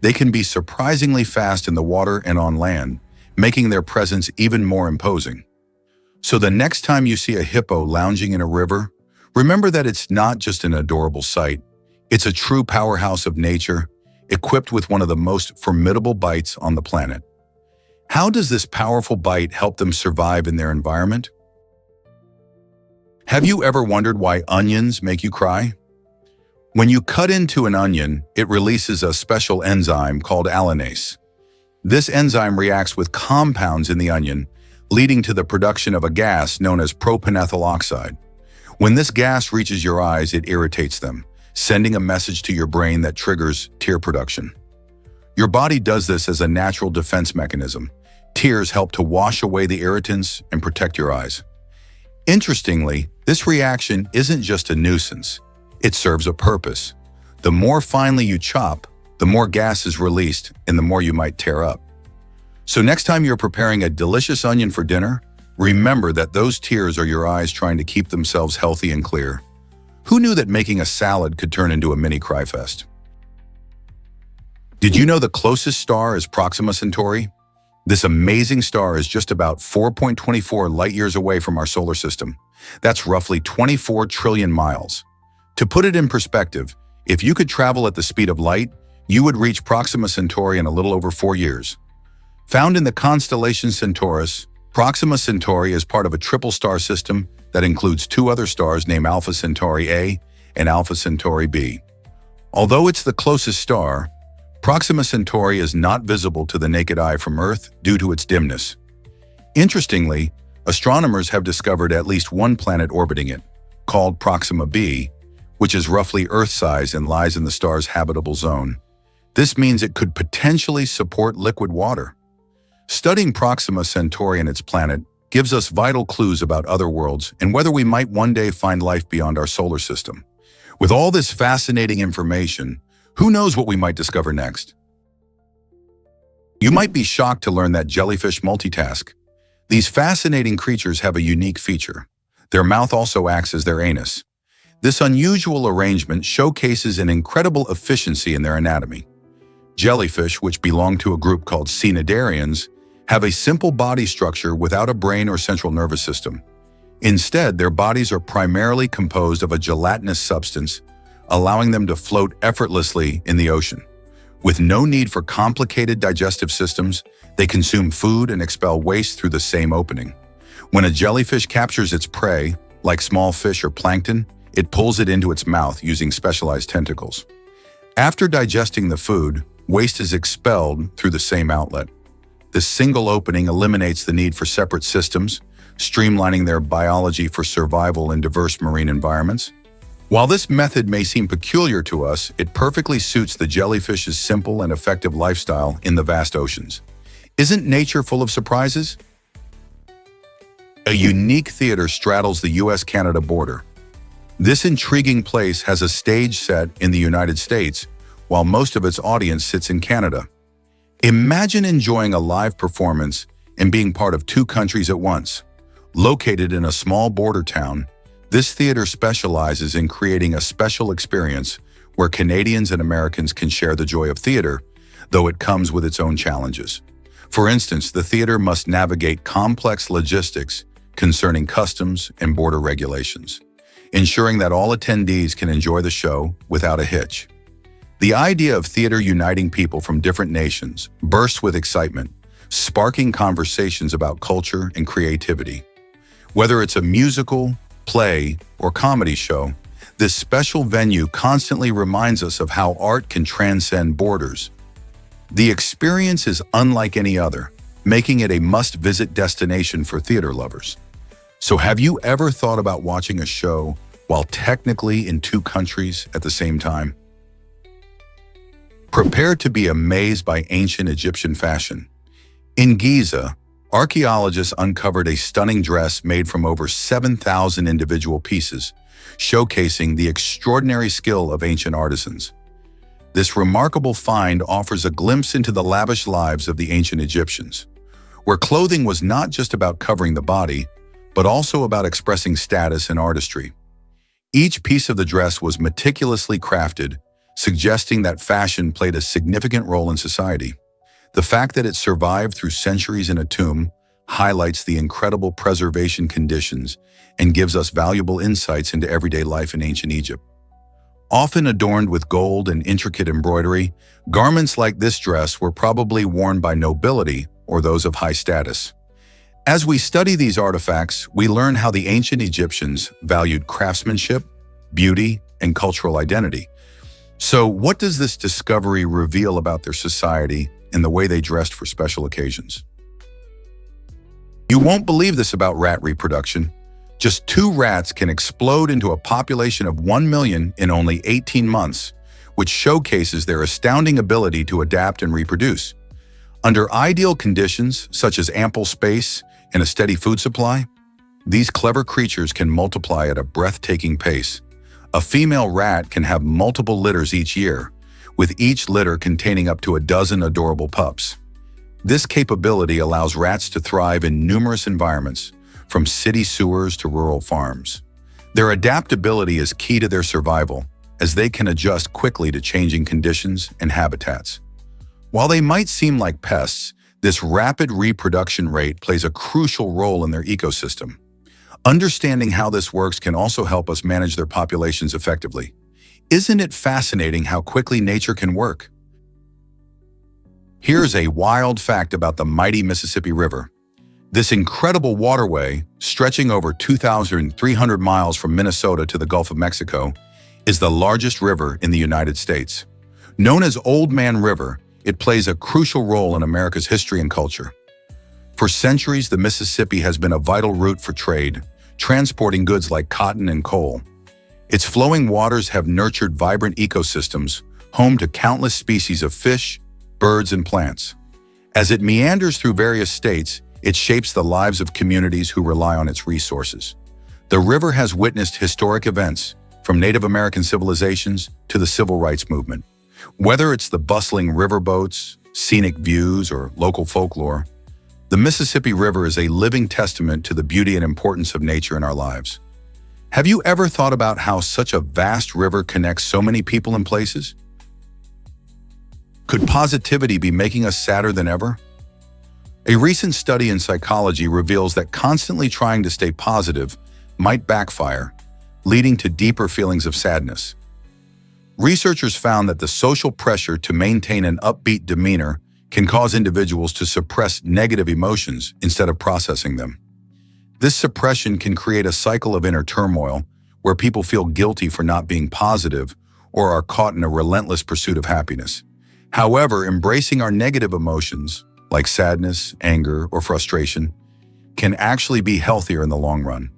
They can be surprisingly fast in the water and on land, making their presence even more imposing. So the next time you see a hippo lounging in a river, remember that it's not just an adorable sight. It's a true powerhouse of nature, equipped with one of the most formidable bites on the planet. How does this powerful bite help them survive in their environment? Have you ever wondered why onions make you cry? When you cut into an onion, it releases a special enzyme called allanase. This enzyme reacts with compounds in the onion, leading to the production of a gas known as propanethyl oxide. When this gas reaches your eyes, it irritates them, sending a message to your brain that triggers tear production. Your body does this as a natural defense mechanism. Tears help to wash away the irritants and protect your eyes. Interestingly, this reaction isn't just a nuisance. It serves a purpose. The more finely you chop, the more gas is released and the more you might tear up. So next time you're preparing a delicious onion for dinner, remember that those tears are your eyes trying to keep themselves healthy and clear. Who knew that making a salad could turn into a mini cry fest? Did you know the closest star is Proxima Centauri? This amazing star is just about 4.24 light-years away from our solar system. That's roughly 24 trillion miles. To put it in perspective, if you could travel at the speed of light, you would reach Proxima Centauri in a little over 4 years. Found in the constellation Centaurus, Proxima Centauri is part of a triple star system that includes 2 other stars named Alpha Centauri A and Alpha Centauri B. Although it's the closest star, Proxima Centauri is not visible to the naked eye from Earth due to its dimness. Interestingly, astronomers have discovered at least one planet orbiting it, called Proxima b, which is roughly Earth-size and lies in the star's habitable zone. This means it could potentially support liquid water. Studying Proxima Centauri and its planet gives us vital clues about other worlds and whether we might one day find life beyond our solar system. With all this fascinating information, who knows what we might discover next? You might be shocked to learn that jellyfish multitask. These fascinating creatures have a unique feature. Their mouth also acts as their anus. This unusual arrangement showcases an incredible efficiency in their anatomy. Jellyfish, which belong to a group called cnidarians, have a simple body structure without a brain or central nervous system. Instead, their bodies are primarily composed of a gelatinous substance, allowing them to float effortlessly in the ocean. With no need for complicated digestive systems, they consume food and expel waste through the same opening. When a jellyfish captures its prey, like small fish or plankton, it pulls it into its mouth using specialized tentacles. After digesting the food, waste is expelled through the same outlet. This single opening eliminates the need for separate systems, streamlining their biology for survival in diverse marine environments. While this method may seem peculiar to us, it perfectly suits the jellyfish's simple and effective lifestyle in the vast oceans. Isn't nature full of surprises? A unique theater straddles the US-Canada border. This intriguing place has a stage set in the United States, while most of its audience sits in Canada. Imagine enjoying a live performance and being part of two countries at once. Located in a small border town, this theater specializes in creating a special experience where Canadians and Americans can share the joy of theater, though it comes with its own challenges. For instance, the theater must navigate complex logistics concerning customs and border regulations, ensuring that all attendees can enjoy the show without a hitch. The idea of theater uniting people from different nations bursts with excitement, sparking conversations about culture and creativity. Whether it's a musical, play, or comedy show, this special venue constantly reminds us of how art can transcend borders. The experience is unlike any other, making it a must-visit destination for theater lovers. So have you ever thought about watching a show while technically in two countries at the same time? Prepare to be amazed by ancient Egyptian fashion. In Giza, archaeologists uncovered a stunning dress made from over 7,000 individual pieces, showcasing the extraordinary skill of ancient artisans. This remarkable find offers a glimpse into the lavish lives of the ancient Egyptians, where clothing was not just about covering the body, but also about expressing status and artistry. Each piece of the dress was meticulously crafted, suggesting that fashion played a significant role in society. The fact that it survived through centuries in a tomb highlights the incredible preservation conditions and gives us valuable insights into everyday life in ancient Egypt. Often adorned with gold and intricate embroidery, garments like this dress were probably worn by nobility or those of high status. As we study these artifacts, we learn how the ancient Egyptians valued craftsmanship, beauty, and cultural identity. So, what does this discovery reveal about their society and the way they dressed for special occasions? You won't believe this about rat reproduction. Just 2 rats can explode into a population of 1 million in only 18 months, which showcases their astounding ability to adapt and reproduce. Under ideal conditions, such as ample space and a steady food supply, these clever creatures can multiply at a breathtaking pace. A female rat can have multiple litters each year, with each litter containing up to a dozen adorable pups. This capability allows rats to thrive in numerous environments, from city sewers to rural farms. Their adaptability is key to their survival, as they can adjust quickly to changing conditions and habitats. While they might seem like pests, this rapid reproduction rate plays a crucial role in their ecosystem. Understanding how this works can also help us manage their populations effectively. Isn't it fascinating how quickly nature can work? Here's a wild fact about the mighty Mississippi River. This incredible waterway, stretching over 2,300 miles from Minnesota to the Gulf of Mexico, is the largest river in the United States. Known as Old Man River, it plays a crucial role in America's history and culture. For centuries, the Mississippi has been a vital route for trade, transporting goods like cotton and coal. Its flowing waters have nurtured vibrant ecosystems, home to countless species of fish, birds, and plants. As it meanders through various states, it shapes the lives of communities who rely on its resources. The river has witnessed historic events, from Native American civilizations to the civil rights movement. Whether it's the bustling riverboats, scenic views, or local folklore, the Mississippi River is a living testament to the beauty and importance of nature in our lives. Have you ever thought about how such a vast river connects so many people and places? Could positivity be making us sadder than ever? A recent study in psychology reveals that constantly trying to stay positive might backfire, leading to deeper feelings of sadness. Researchers found that the social pressure to maintain an upbeat demeanor can cause individuals to suppress negative emotions instead of processing them. This suppression can create a cycle of inner turmoil where people feel guilty for not being positive or are caught in a relentless pursuit of happiness. However, embracing our negative emotions, like sadness, anger, or frustration, can actually be healthier in the long run.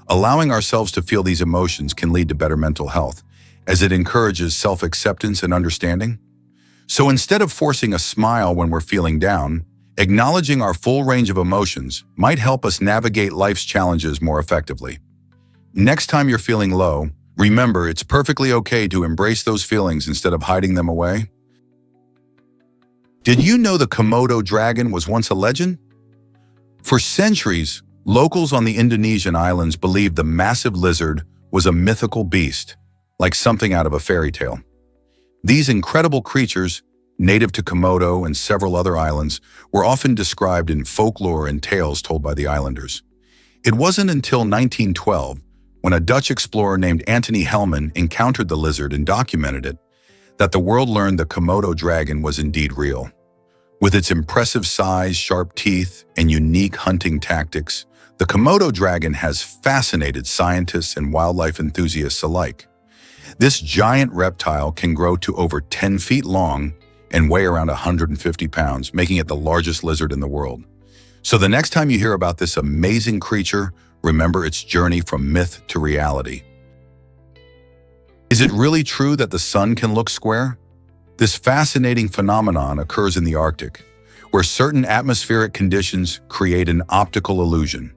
Allowing ourselves to feel these emotions can lead to better mental health, as it encourages self-acceptance and understanding. So instead of forcing a smile when we're feeling down, acknowledging our full range of emotions might help us navigate life's challenges more effectively. Next time you're feeling low, remember it's perfectly okay to embrace those feelings instead of hiding them away. Did you know the Komodo dragon was once a legend? For centuries, locals on the Indonesian islands believed the massive lizard was a mythical beast, like something out of a fairy tale. These incredible creatures, native to Komodo and several other islands, were often described in folklore and tales told by the islanders. It wasn't until 1912, when a Dutch explorer named Antony Hellman encountered the lizard and documented it, that the world learned the Komodo dragon was indeed real. With its impressive size, sharp teeth, and unique hunting tactics, the Komodo dragon has fascinated scientists and wildlife enthusiasts alike. This giant reptile can grow to over 10 feet long and weigh around 150 pounds, making it the largest lizard in the world. So the next time you hear about this amazing creature, remember its journey from myth to reality. Is it really true that the sun can look square? This fascinating phenomenon occurs in the Arctic, where certain atmospheric conditions create an optical illusion.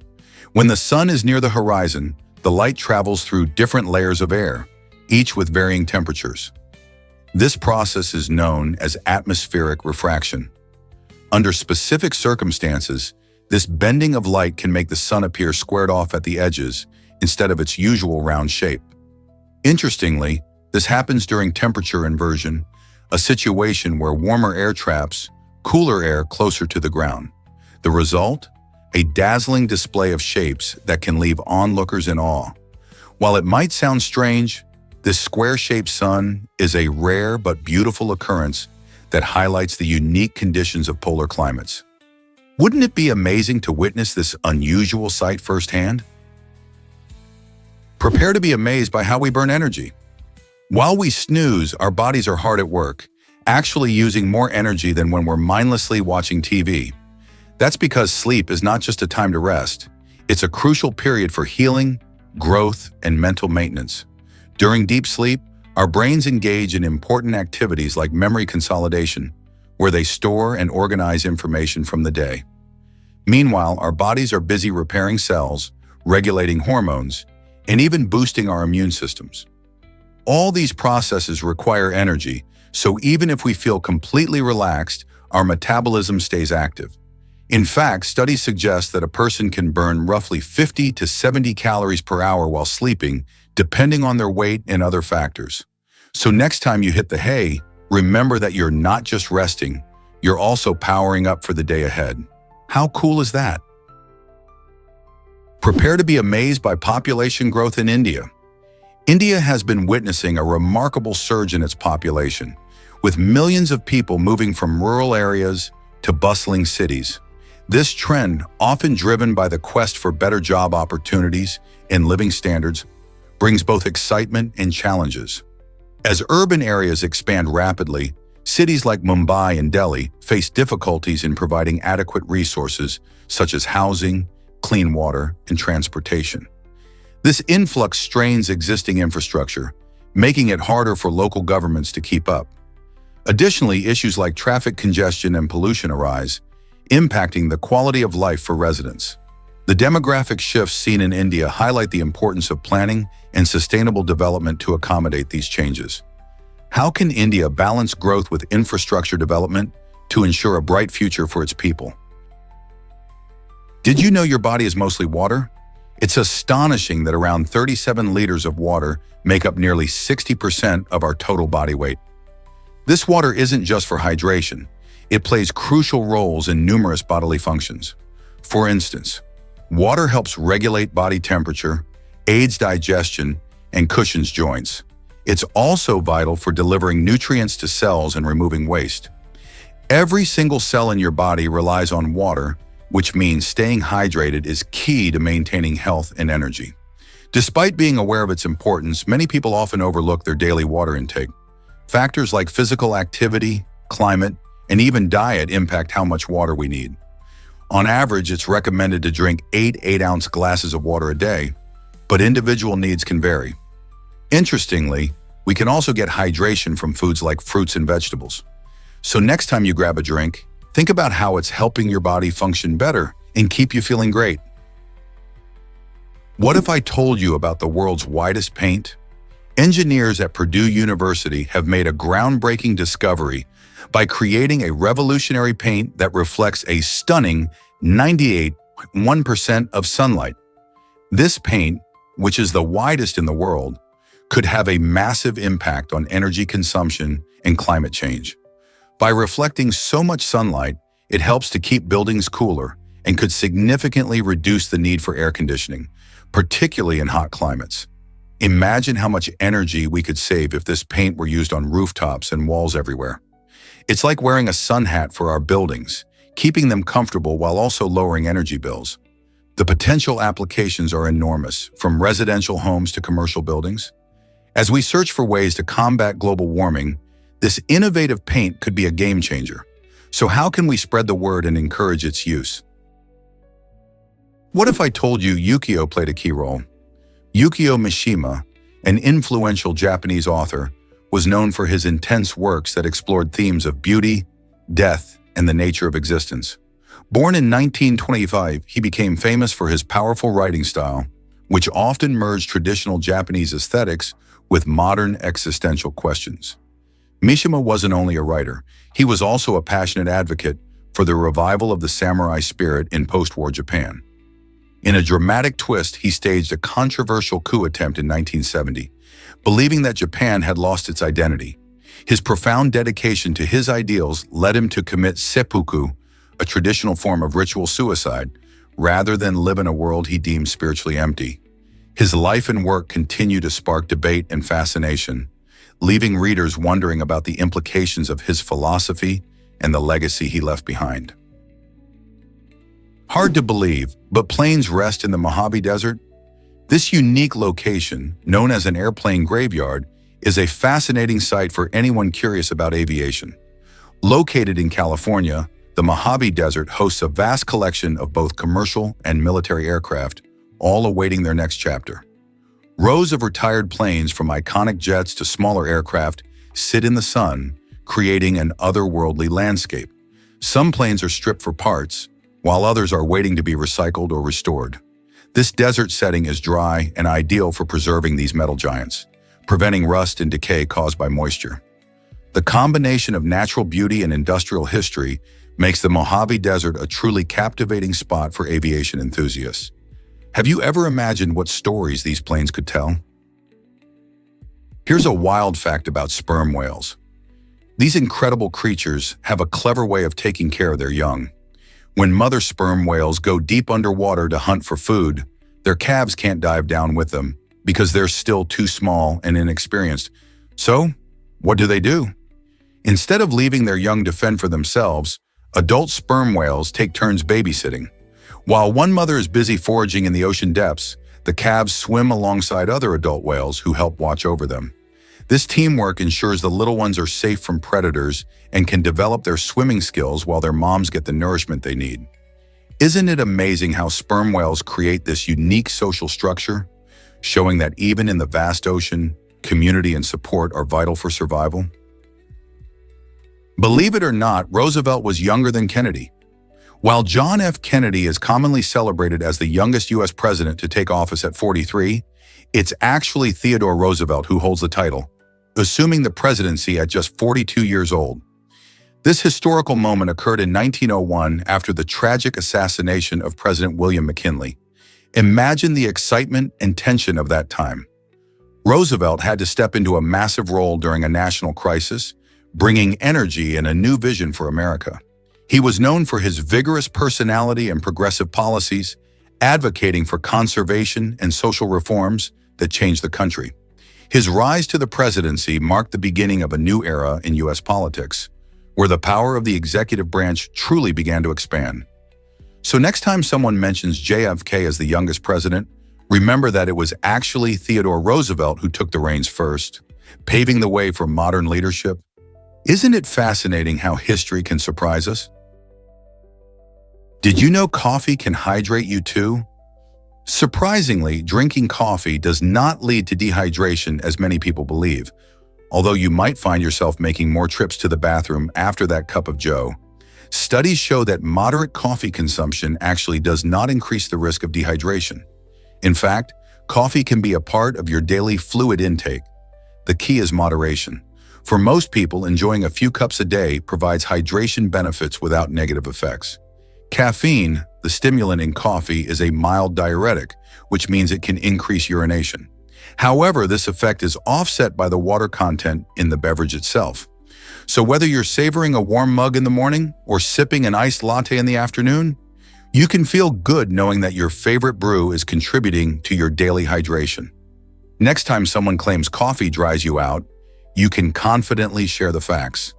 When the sun is near the horizon, the light travels through different layers of air, each with varying temperatures. This process is known as atmospheric refraction. Under specific circumstances, this bending of light can make the sun appear squared off at the edges instead of its usual round shape. Interestingly, this happens during temperature inversion, a situation where warmer air traps cooler air closer to the ground. The result? A dazzling display of shapes that can leave onlookers in awe. While it might sound strange, this square-shaped sun is a rare but beautiful occurrence that highlights the unique conditions of polar climates. Wouldn't it be amazing to witness this unusual sight firsthand? Prepare to be amazed by how we burn energy. While we snooze, our bodies are hard at work, actually using more energy than when we're mindlessly watching TV. That's because sleep is not just a time to rest. It's a crucial period for healing, growth, and mental maintenance. During deep sleep, our brains engage in important activities like memory consolidation, where they store and organize information from the day. Meanwhile, our bodies are busy repairing cells, regulating hormones, and even boosting our immune systems. All these processes require energy, so even if we feel completely relaxed, our metabolism stays active. In fact, studies suggest that a person can burn roughly 50 to 70 calories per hour while sleeping, depending on their weight and other factors. So next time you hit the hay, remember that you're not just resting, you're also powering up for the day ahead. How cool is that? Prepare to be amazed by population growth in India. India has been witnessing a remarkable surge in its population, with millions of people moving from rural areas to bustling cities. This trend, often driven by the quest for better job opportunities and living standards, brings both excitement and challenges. As urban areas expand rapidly, cities like Mumbai and Delhi face difficulties in providing adequate resources such as housing, clean water, and transportation. This influx strains existing infrastructure, making it harder for local governments to keep up. Additionally, issues like traffic congestion and pollution arise, impacting the quality of life for residents. The demographic shifts seen in India highlight the importance of planning and sustainable development to accommodate these changes. How can India balance growth with infrastructure development to ensure a bright future for its people? Did you know your body is mostly water? It's astonishing that around 37 liters of water make up nearly 60% of our total body weight. This water isn't just for hydration. It plays crucial roles in numerous bodily functions. For instance, water helps regulate body temperature, aids digestion, and cushions joints. It's also vital for delivering nutrients to cells and removing waste. Every single cell in your body relies on water, which means staying hydrated is key to maintaining health and energy. Despite being aware of its importance, many people often overlook their daily water intake. Factors like physical activity, climate, and even diet impact how much water we need. On average, it's recommended to drink 8 8-ounce glasses of water a day, but individual needs can vary. Interestingly, we can also get hydration from foods like fruits and vegetables. So next time you grab a drink, think about how it's helping your body function better and keep you feeling great. What if I told you about the world's widest paint? Engineers at Purdue University have made a groundbreaking discovery by creating a revolutionary paint that reflects a stunning 98.1% of sunlight. This paint, which is the widest in the world, could have a massive impact on energy consumption and climate change. By reflecting so much sunlight, it helps to keep buildings cooler and could significantly reduce the need for air conditioning, particularly in hot climates. Imagine how much energy we could save if this paint were used on rooftops and walls everywhere. It's like wearing a sun hat for our buildings, keeping them comfortable while also lowering energy bills. The potential applications are enormous, from residential homes to commercial buildings. As we search for ways to combat global warming, this innovative paint could be a game changer. So how can we spread the word and encourage its use? What if I told you ukiyo played a key role? Yukio Mishima, an influential Japanese author, was known for his intense works that explored themes of beauty, death, and the nature of existence. Born in 1925, he became famous for his powerful writing style, which often merged traditional Japanese aesthetics with modern existential questions. Mishima wasn't only a writer, he was also a passionate advocate for the revival of the samurai spirit in post-war Japan. In a dramatic twist, he staged a controversial coup attempt in 1970, believing that Japan had lost its identity. His profound dedication to his ideals led him to commit seppuku, a traditional form of ritual suicide, rather than live in a world he deemed spiritually empty. His life and work continue to spark debate and fascination, leaving readers wondering about the implications of his philosophy and the legacy he left behind. Hard to believe, but planes rest in the Mojave Desert? This unique location, known as an airplane graveyard, is a fascinating site for anyone curious about aviation. Located in California, the Mojave Desert hosts a vast collection of both commercial and military aircraft, all awaiting their next chapter. Rows of retired planes, from iconic jets to smaller aircraft, sit in the sun, creating an otherworldly landscape. Some planes are stripped for parts, while others are waiting to be recycled or restored. This desert setting is dry and ideal for preserving these metal giants, preventing rust and decay caused by moisture. The combination of natural beauty and industrial history makes the Mojave Desert a truly captivating spot for aviation enthusiasts. Have you ever imagined what stories these planes could tell? Here's a wild fact about sperm whales. These incredible creatures have a clever way of taking care of their young. When mother sperm whales go deep underwater to hunt for food, their calves can't dive down with them because they're still too small and inexperienced. So, what do? Instead of leaving their young to fend for themselves, adult sperm whales take turns babysitting. While one mother is busy foraging in the ocean depths, the calves swim alongside other adult whales who help watch over them. This teamwork ensures the little ones are safe from predators and can develop their swimming skills while their moms get the nourishment they need. Isn't it amazing how sperm whales create this unique social structure, showing that even in the vast ocean, community and support are vital for survival? Believe it or not, Roosevelt was younger than Kennedy. While John F. Kennedy is commonly celebrated as the youngest U.S. president to take office at 43, it's actually Theodore Roosevelt who holds the title, assuming the presidency at just 42 years old. This historical moment occurred in 1901 after the tragic assassination of President William McKinley. Imagine the excitement and tension of that time. Roosevelt had to step into a massive role during a national crisis, bringing energy and a new vision for America. He was known for his vigorous personality and progressive policies, advocating for conservation and social reforms that changed the country. His rise to the presidency marked the beginning of a new era in U.S. politics, where the power of the executive branch truly began to expand. So next time someone mentions JFK as the youngest president, Remember that it was actually Theodore Roosevelt who took the reins first, paving the way for modern leadership. Isn't it fascinating how history can surprise us? Did you know coffee can hydrate you too? Surprisingly, drinking coffee does not lead to dehydration as many people believe, although you might find yourself making more trips to the bathroom after that cup of joe. Studies show that moderate coffee consumption actually does not increase the risk of dehydration. In fact, coffee can be a part of your daily fluid intake. The key is moderation. For most people, enjoying a few cups a day provides hydration benefits without negative effects. Caffeine, the stimulant in coffee, is a mild diuretic, which means it can increase urination. However, this effect is offset by the water content in the beverage itself. So whether you're savoring a warm mug in the morning or sipping an iced latte in the afternoon, you can feel good knowing that your favorite brew is contributing to your daily hydration. Next time someone claims coffee dries you out, you can confidently share the facts.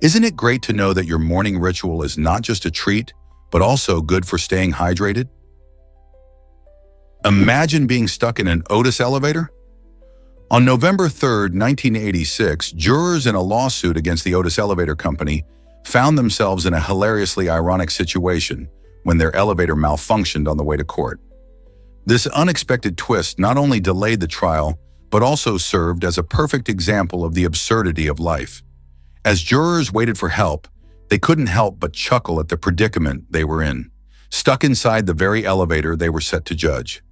Isn't it great to know that your morning ritual is not just a treat, but also good for staying hydrated? Imagine being stuck in an Otis elevator. On November 3, 1986, jurors in a lawsuit against the Otis Elevator Company found themselves in a hilariously ironic situation when their elevator malfunctioned on the way to court. This unexpected twist not only delayed the trial, but also served as a perfect example of the absurdity of life. As jurors waited for help, they couldn't help but chuckle at the predicament they were in, stuck inside the very elevator they were set to judge.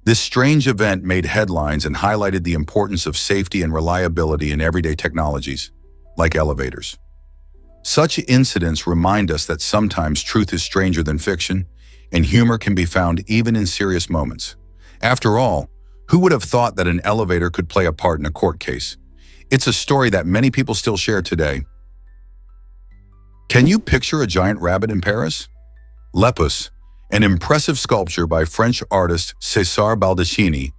This strange event made headlines and highlighted the importance of safety and reliability in everyday technologies, like elevators. Such incidents remind us that sometimes truth is stranger than fiction, and humor can be found even in serious moments. After all, who would have thought that an elevator could play a part in a court case? It's a story that many people still share today. Can you picture a giant rabbit in Paris? Lepus, an impressive sculpture by French artist César Baldacchini,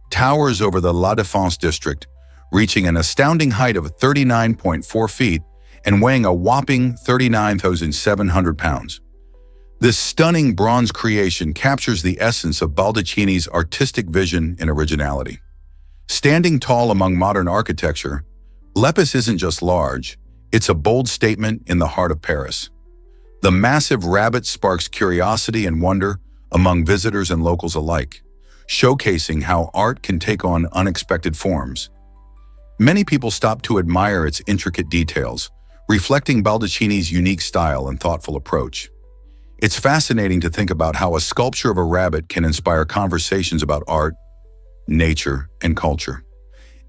towers over the La Défense district, reaching an astounding height of 39.4 feet and weighing a whopping 39,700 pounds. This stunning bronze creation captures the essence of Baldacchini's artistic vision and originality. Standing tall among modern architecture, Lepus isn't just large, it's a bold statement in the heart of Paris. The massive rabbit sparks curiosity and wonder among visitors and locals alike, showcasing how art can take on unexpected forms. Many people stop to admire its intricate details, reflecting Baldacchini's unique style and thoughtful approach. It's fascinating to think about how a sculpture of a rabbit can inspire conversations about art, nature, and culture.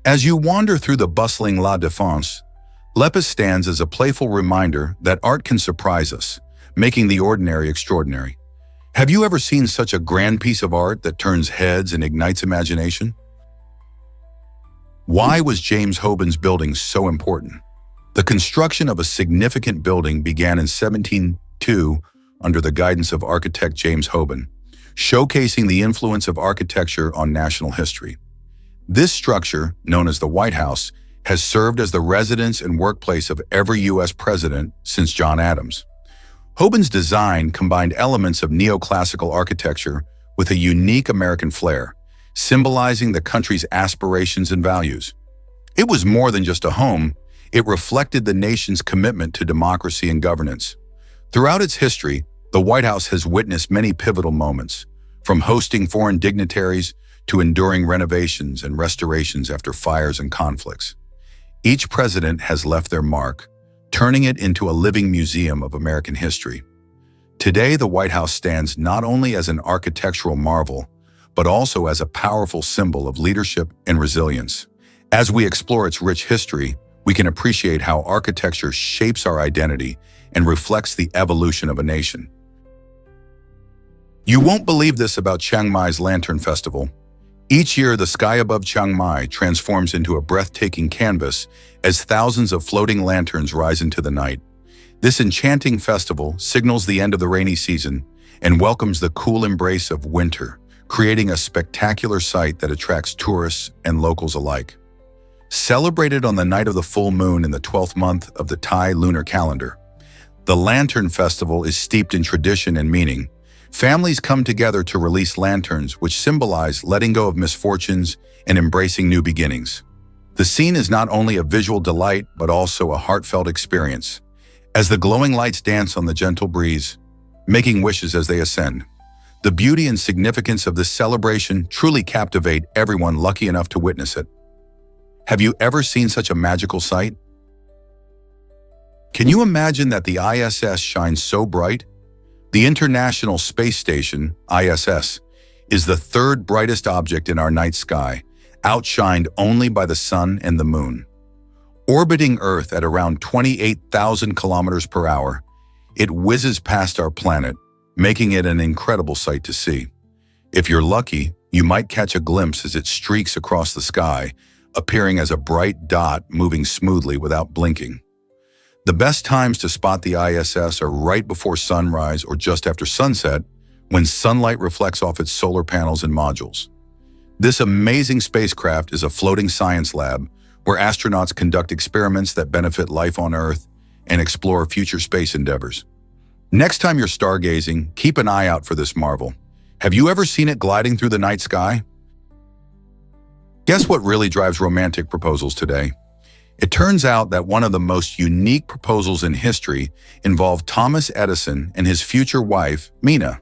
As you wander through the bustling La Défense, Lepus stands as a playful reminder that art can surprise us, making the ordinary extraordinary. Have you ever seen such a grand piece of art that turns heads and ignites imagination? Why was James Hoban's building so important? The construction of a significant building began in 1702 under the guidance of architect James Hoban, showcasing the influence of architecture on national history. This structure, known as the White House, has served as the residence and workplace of every U.S. president since John Adams. Hoban's design combined elements of neoclassical architecture with a unique American flair, symbolizing the country's aspirations and values. It was more than just a home, it reflected the nation's commitment to democracy and governance. Throughout its history, the White House has witnessed many pivotal moments, from hosting foreign dignitaries to enduring renovations and restorations after fires and conflicts. Each president has left their mark, turning it into a living museum of American history. Today, the White House stands not only as an architectural marvel, but also as a powerful symbol of leadership and resilience. As we explore its rich history, we can appreciate how architecture shapes our identity and reflects the evolution of a nation. You won't believe this about Chiang Mai's Lantern Festival. Each year, the sky above Chiang Mai transforms into a breathtaking canvas as thousands of floating lanterns rise into the night. This enchanting festival signals the end of the rainy season and welcomes the cool embrace of winter, creating a spectacular sight that attracts tourists and locals alike. Celebrated on the night of the full moon in the 12th month of the Thai lunar calendar, the Lantern Festival is steeped in tradition and meaning, Families come together to release lanterns, which symbolize letting go of misfortunes and embracing new beginnings. The scene is not only a visual delight, but also a heartfelt experience, as the glowing lights dance on the gentle breeze, making wishes as they ascend. The beauty and significance of this celebration truly captivate everyone lucky enough to witness it. Have you ever seen such a magical sight? Can you imagine that the ISS shines so bright? The International Space Station, ISS, is the third brightest object in our night sky, outshined only by the sun and the moon. Orbiting Earth at around 28,000 kilometers per hour, it whizzes past our planet, making it an incredible sight to see. If you're lucky, you might catch a glimpse as it streaks across the sky, appearing as a bright dot moving smoothly without blinking. The best times to spot the ISS are right before sunrise or just after sunset, when sunlight reflects off its solar panels and modules. This amazing spacecraft is a floating science lab where astronauts conduct experiments that benefit life on Earth and explore future space endeavors. Next time you're stargazing, keep an eye out for this marvel. Have you ever seen it gliding through the night sky? Guess what really drives romantic proposals today? It turns out that one of the most unique proposals in history involved Thomas Edison and his future wife, Mina.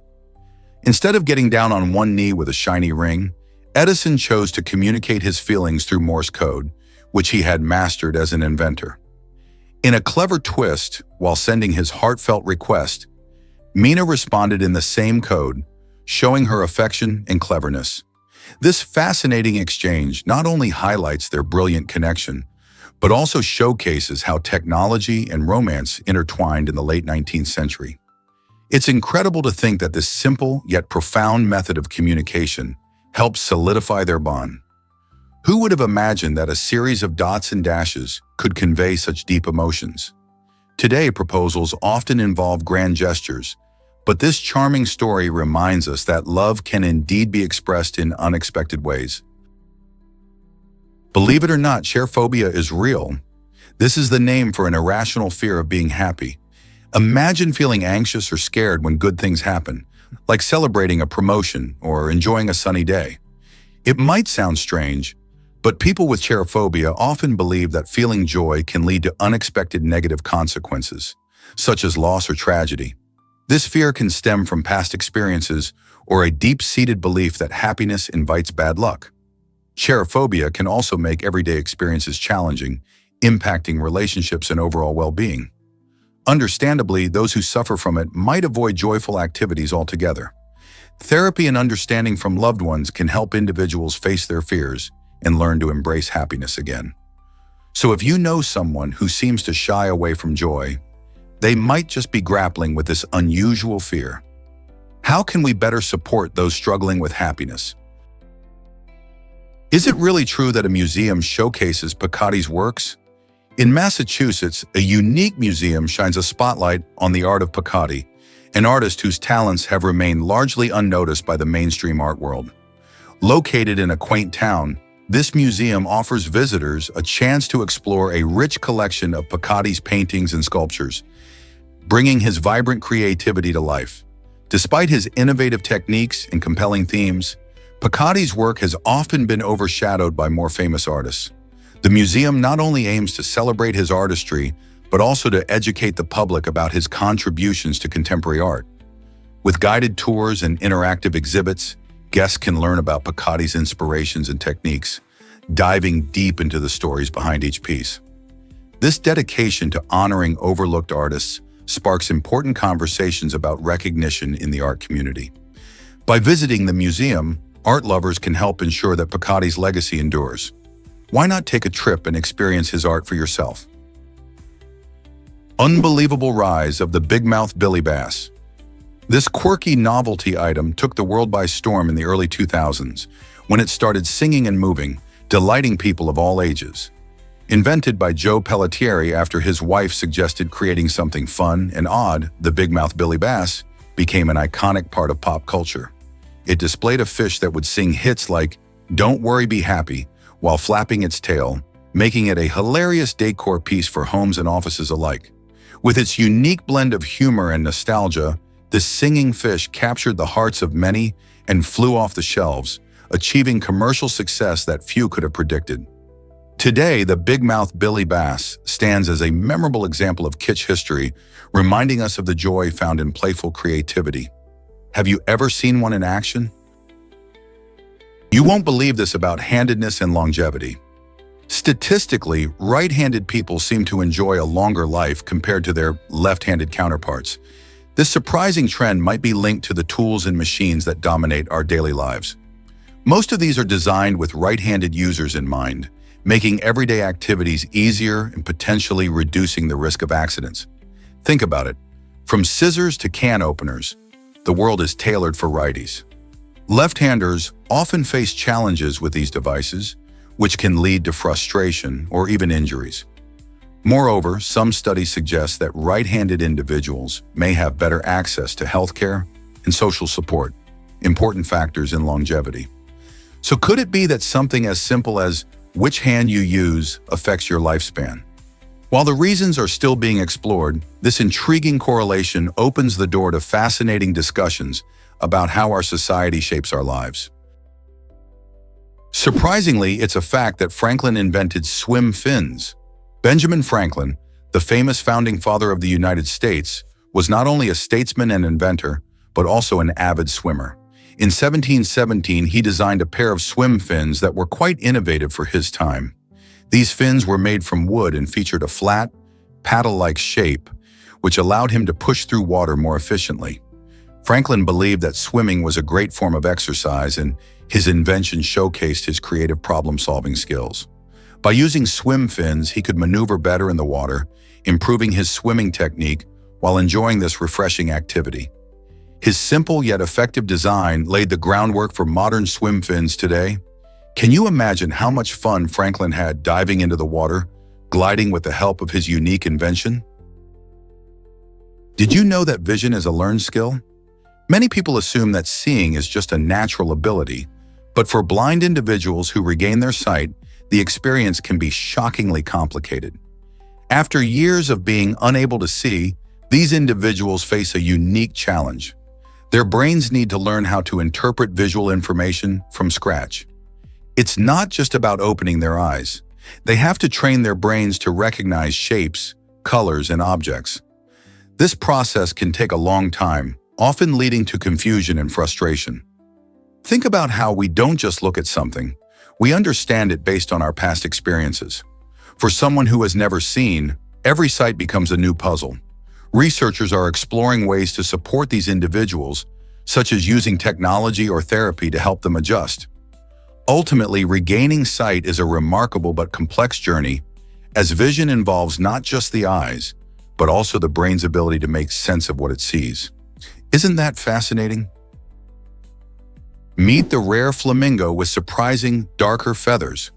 Instead of getting down on one knee with a shiny ring, Edison chose to communicate his feelings through Morse code, which he had mastered as an inventor. In a clever twist, while sending his heartfelt request, Mina responded in the same code, showing her affection and cleverness. This fascinating exchange not only highlights their brilliant connection, but also showcases how technology and romance intertwined in the late 19th century. It's incredible to think that this simple yet profound method of communication helped solidify their bond. Who would have imagined that a series of dots and dashes could convey such deep emotions? Today, proposals often involve grand gestures, but this charming story reminds us that love can indeed be expressed in unexpected ways. Believe it or not, cherophobia is real. This is the name for an irrational fear of being happy. Imagine feeling anxious or scared when good things happen, like celebrating a promotion or enjoying a sunny day. It might sound strange, but people with cherophobia often believe that feeling joy can lead to unexpected negative consequences, such as loss or tragedy. This fear can stem from past experiences or a deep-seated belief that happiness invites bad luck. Cherophobia can also make everyday experiences challenging, impacting relationships and overall well-being. Understandably, those who suffer from it might avoid joyful activities altogether. Therapy and understanding from loved ones can help individuals face their fears and learn to embrace happiness again. So if you know someone who seems to shy away from joy, they might just be grappling with this unusual fear. How can we better support those struggling with happiness? Is it really true that a museum showcases Piccati's works? In Massachusetts, a unique museum shines a spotlight on the art of Piccati, an artist whose talents have remained largely unnoticed by the mainstream art world. Located in a quaint town, this museum offers visitors a chance to explore a rich collection of Piccati's paintings and sculptures, bringing his vibrant creativity to life. Despite his innovative techniques and compelling themes, Piccati's work has often been overshadowed by more famous artists. The museum not only aims to celebrate his artistry, but also to educate the public about his contributions to contemporary art. With guided tours and interactive exhibits, guests can learn about Piccati's inspirations and techniques, diving deep into the stories behind each piece. This dedication to honoring overlooked artists sparks important conversations about recognition in the art community. By visiting the museum, art lovers can help ensure that Piccati's legacy endures. Why not take a trip and experience his art for yourself? Unbelievable rise of the big-mouthed billy bass. This quirky novelty item took the world by storm in the early 2000s, when it started singing and moving, delighting people of all ages. Invented by Joe Pelletieri after his wife suggested creating something fun and odd, the big-mouthed billy bass became an iconic part of pop culture. It displayed a fish that would sing hits like "Don't Worry, Be Happy" while flapping its tail, making it a hilarious decor piece for homes and offices alike. With its unique blend of humor and nostalgia, This singing fish captured the hearts of many and flew off the shelves, achieving commercial success that few could have predicted. Today, the big-mouthed Billy Bass stands as a memorable example of kitsch history, reminding us of the joy found in playful creativity. Have you ever seen one in action? You won't believe this about handedness and longevity. Statistically, right-handed people seem to enjoy a longer life compared to their left-handed counterparts. This surprising trend might be linked to the tools and machines that dominate our daily lives. Most of these are designed with right-handed users in mind, making everyday activities easier and potentially reducing the risk of accidents. Think about it. From scissors to can openers, the world is tailored for righties. Left-handers often face challenges with these devices, which can lead to frustration or even injuries. Moreover, some studies suggest that right-handed individuals may have better access to healthcare and social support, important factors in longevity. So could it be that something as simple as which hand you use affects your lifespan? While the reasons are still being explored, this intriguing correlation opens the door to fascinating discussions about how our society shapes our lives. Surprisingly, it's a fact that Franklin invented swim fins. Benjamin Franklin, the famous founding father of the United States, was not only a statesman and inventor, but also an avid swimmer. In 1717, he designed a pair of swim fins that were quite innovative for his time. These fins were made from wood and featured a flat, paddle-like shape, which allowed him to push through water more efficiently. Franklin believed that swimming was a great form of exercise, and his invention showcased his creative problem-solving skills. By using swim fins, he could maneuver better in the water, improving his swimming technique while enjoying this refreshing activity. His simple yet effective design laid the groundwork for modern swim fins today. Can you imagine how much fun Franklin had diving into the water, gliding with the help of his unique invention? Did you know that vision is a learned skill? Many people assume that seeing is just a natural ability, but for blind individuals who regain their sight, the experience can be shockingly complicated. After years of being unable to see, these individuals face a unique challenge. Their brains need to learn how to interpret visual information from scratch. It's not just about opening their eyes. They have to train their brains to recognize shapes, colors, and objects. This process can take a long time, often leading to confusion and frustration. Think about how we don't just look at something. We understand it based on our past experiences. For someone who has never seen, every sight becomes a new puzzle. Researchers are exploring ways to support these individuals, such as using technology or therapy to help them adjust. Ultimately, regaining sight is a remarkable but complex journey, as vision involves not just the eyes, but also the brain's ability to make sense of what it sees. Isn't that fascinating? Meet the rare flamingo with surprising, darker feathers.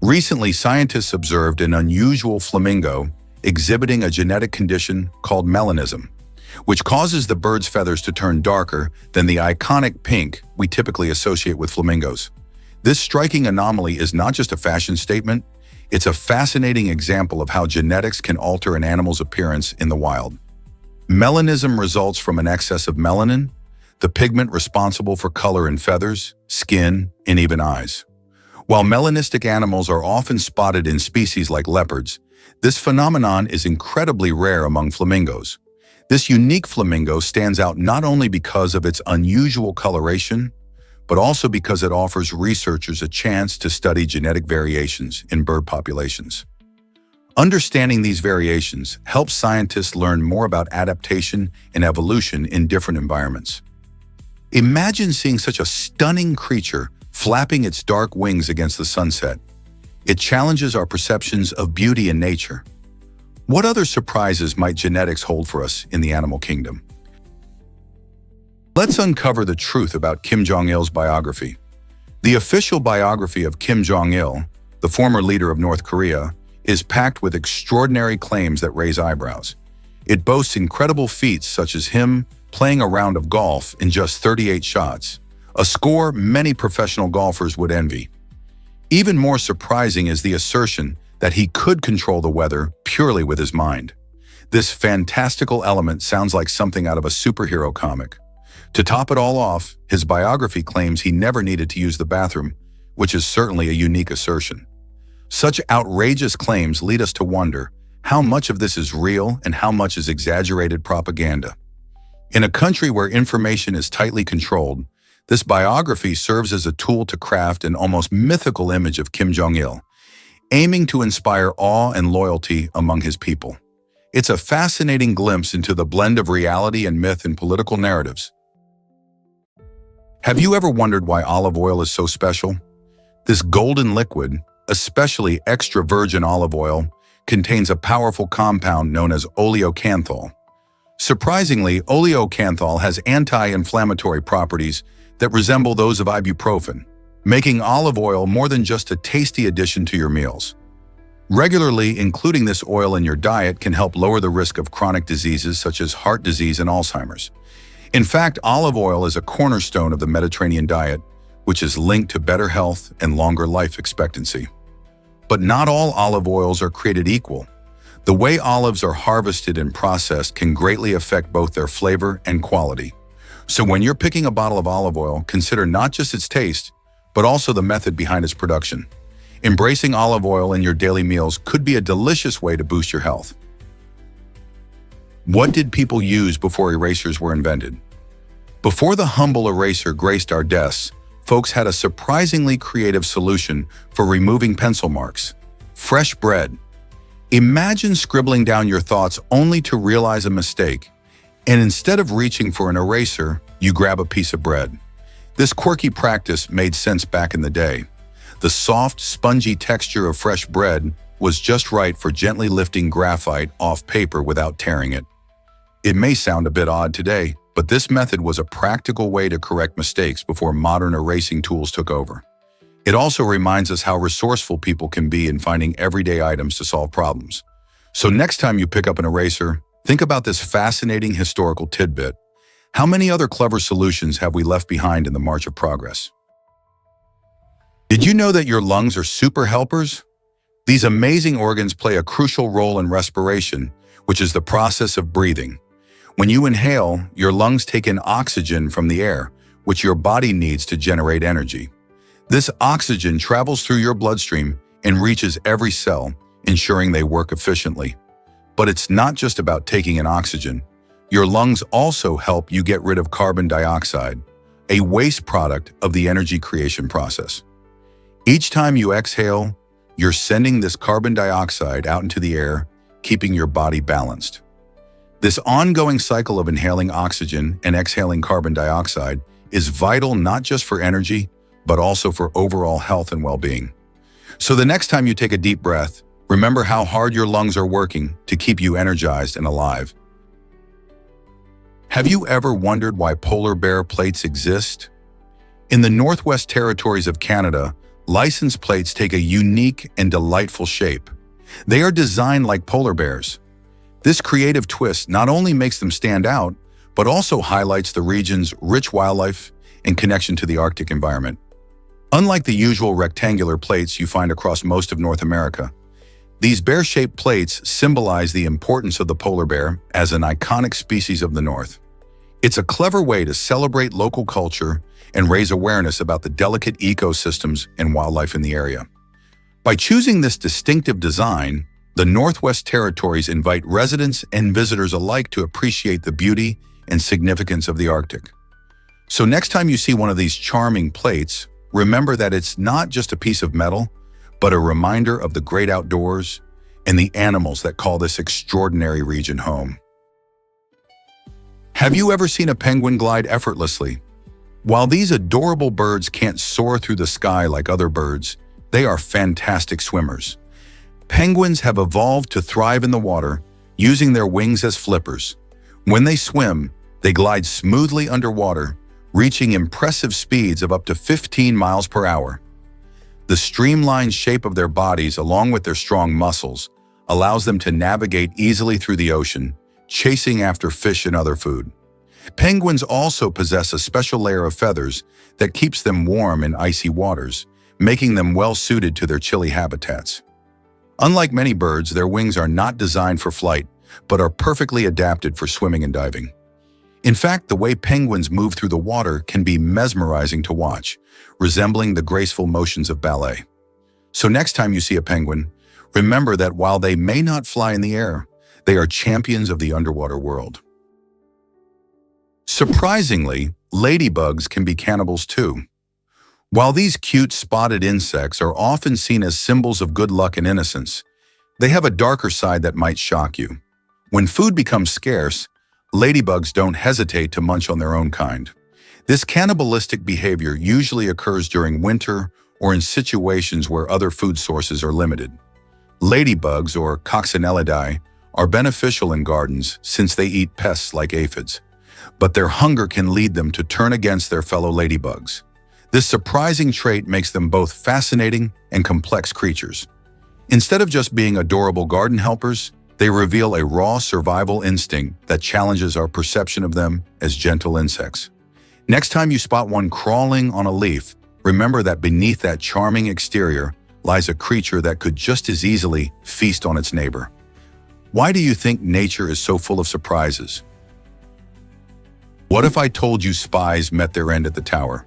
Recently, scientists observed an unusual flamingo exhibiting a genetic condition called melanism, which causes the bird's feathers to turn darker than the iconic pink we typically associate with flamingos. This striking anomaly is not just a fashion statement, it's a fascinating example of how genetics can alter an animal's appearance in the wild. Melanism results from an excess of melanin, the pigment responsible for color in feathers, skin, and even eyes. While melanistic animals are often spotted in species like leopards, this phenomenon is incredibly rare among flamingos. This unique flamingo stands out not only because of its unusual coloration, but also because it offers researchers a chance to study genetic variations in bird populations. Understanding these variations helps scientists learn more about adaptation and evolution in different environments. Imagine seeing such a stunning creature flapping its dark wings against the sunset. It challenges our perceptions of beauty in nature. What other surprises might genetics hold for us in the animal kingdom? Let's uncover the truth about Kim Jong-il's biography. The official biography of Kim Jong-il, the former leader of North Korea, is packed with extraordinary claims that raise eyebrows. It boasts incredible feats such as him playing a round of golf in just 38 shots, a score many professional golfers would envy. Even more surprising is the assertion that he could control the weather purely with his mind. This fantastical element sounds like something out of a superhero comic. To top it all off, his biography claims he never needed to use the bathroom, which is certainly a unique assertion. Such outrageous claims lead us to wonder how much of this is real and how much is exaggerated propaganda. In a country where information is tightly controlled, this biography serves as a tool to craft an almost mythical image of Kim Jong-il, aiming to inspire awe and loyalty among his people. It's a fascinating glimpse into the blend of reality and myth in political narratives. Have you ever wondered why olive oil is so special? This golden liquid, especially extra virgin olive oil, contains a powerful compound known as oleocanthal. Surprisingly, oleocanthal has anti-inflammatory properties that resemble those of ibuprofen, making olive oil more than just a tasty addition to your meals. Regularly including this oil in your diet can help lower the risk of chronic diseases such as heart disease and Alzheimer's. In fact, olive oil is a cornerstone of the Mediterranean diet, which is linked to better health and longer life expectancy. But not all olive oils are created equal. The way olives are harvested and processed can greatly affect both their flavor and quality. So when you're picking a bottle of olive oil, consider not just its taste, but also the method behind its production. Embracing olive oil in your daily meals could be a delicious way to boost your health. What did people use before erasers were invented? Before the humble eraser graced our desks, folks had a surprisingly creative solution for removing pencil marks: fresh bread. Imagine scribbling down your thoughts only to realize a mistake, and instead of reaching for an eraser, you grab a piece of bread. This quirky practice made sense back in the day. The soft, spongy texture of fresh bread was just right for gently lifting graphite off paper without tearing it. It may sound a bit odd today, but this method was a practical way to correct mistakes before modern erasing tools took over. It also reminds us how resourceful people can be in finding everyday items to solve problems. So next time you pick up an eraser, think about this fascinating historical tidbit. How many other clever solutions have we left behind in the march of progress? Did you know that your lungs are super helpers? These amazing organs play a crucial role in respiration, which is the process of breathing. When you inhale, your lungs take in oxygen from the air, which your body needs to generate energy. This oxygen travels through your bloodstream and reaches every cell, ensuring they work efficiently. But it's not just about taking in oxygen. Your lungs also help you get rid of carbon dioxide, a waste product of the energy creation process. Each time you exhale, you're sending this carbon dioxide out into the air, keeping your body balanced. This ongoing cycle of inhaling oxygen and exhaling carbon dioxide is vital not just for energy, but also for overall health and well-being. So the next time you take a deep breath, remember how hard your lungs are working to keep you energized and alive. Have you ever wondered why polar bear plates exist? In the Northwest Territories of Canada, license plates take a unique and delightful shape. They are designed like polar bears. This creative twist not only makes them stand out, but also highlights the region's rich wildlife and connection to the Arctic environment. Unlike the usual rectangular plates you find across most of North America, these bear-shaped plates symbolize the importance of the polar bear as an iconic species of the North. It's a clever way to celebrate local culture and raise awareness about the delicate ecosystems and wildlife in the area. By choosing this distinctive design, the Northwest Territories invite residents and visitors alike to appreciate the beauty and significance of the Arctic. So next time you see one of these charming plates, remember that it's not just a piece of metal, but a reminder of the great outdoors and the animals that call this extraordinary region home. Have you ever seen a penguin glide effortlessly? While these adorable birds can't soar through the sky like other birds, they are fantastic swimmers. Penguins have evolved to thrive in the water, using their wings as flippers. When they swim, they glide smoothly underwater, reaching impressive speeds of up to 15 miles per hour. The streamlined shape of their bodies, along with their strong muscles, allows them to navigate easily through the ocean, chasing after fish and other food. Penguins also possess a special layer of feathers that keeps them warm in icy waters, making them well-suited to their chilly habitats. Unlike many birds, their wings are not designed for flight, but are perfectly adapted for swimming and diving. In fact, the way penguins move through the water can be mesmerizing to watch, resembling the graceful motions of ballet. So next time you see a penguin, remember that while they may not fly in the air, they are champions of the underwater world. Surprisingly, ladybugs can be cannibals too. While these cute spotted insects are often seen as symbols of good luck and innocence, they have a darker side that might shock you. When food becomes scarce, ladybugs don't hesitate to munch on their own kind. This cannibalistic behavior usually occurs during winter or in situations where other food sources are limited. Ladybugs, or coccinellidae, are beneficial in gardens since they eat pests like aphids, but their hunger can lead them to turn against their fellow ladybugs. This surprising trait makes them both fascinating and complex creatures. Instead of just being adorable garden helpers, they reveal a raw survival instinct that challenges our perception of them as gentle insects. Next time you spot one crawling on a leaf, remember that beneath that charming exterior lies a creature that could just as easily feast on its neighbor. Why do you think nature is so full of surprises? What if I told you spies met their end at the Tower?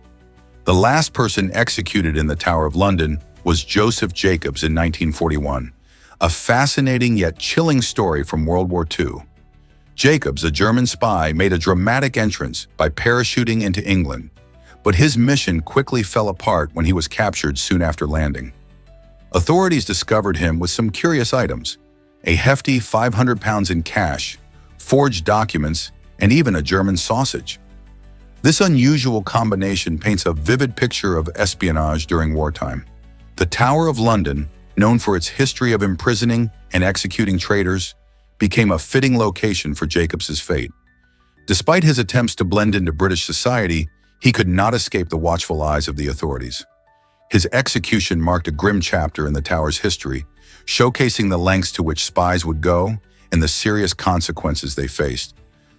The last person executed in the Tower of London was Joseph Jacobs in 1941, a fascinating yet chilling story from World War II. Jacobs, a German spy, made a dramatic entrance by parachuting into England, but his mission quickly fell apart when he was captured soon after landing. Authorities discovered him with some curious items: a hefty 500 pounds in cash, forged documents, and even a German sausage. This unusual combination paints a vivid picture of espionage during wartime. The Tower of London, known for its history of imprisoning and executing traitors, became a fitting location for Jacobs's fate. Despite his attempts to blend into British society, he could not escape the watchful eyes of the authorities. His execution marked a grim chapter in the Tower's history, showcasing the lengths to which spies would go and the serious consequences they faced.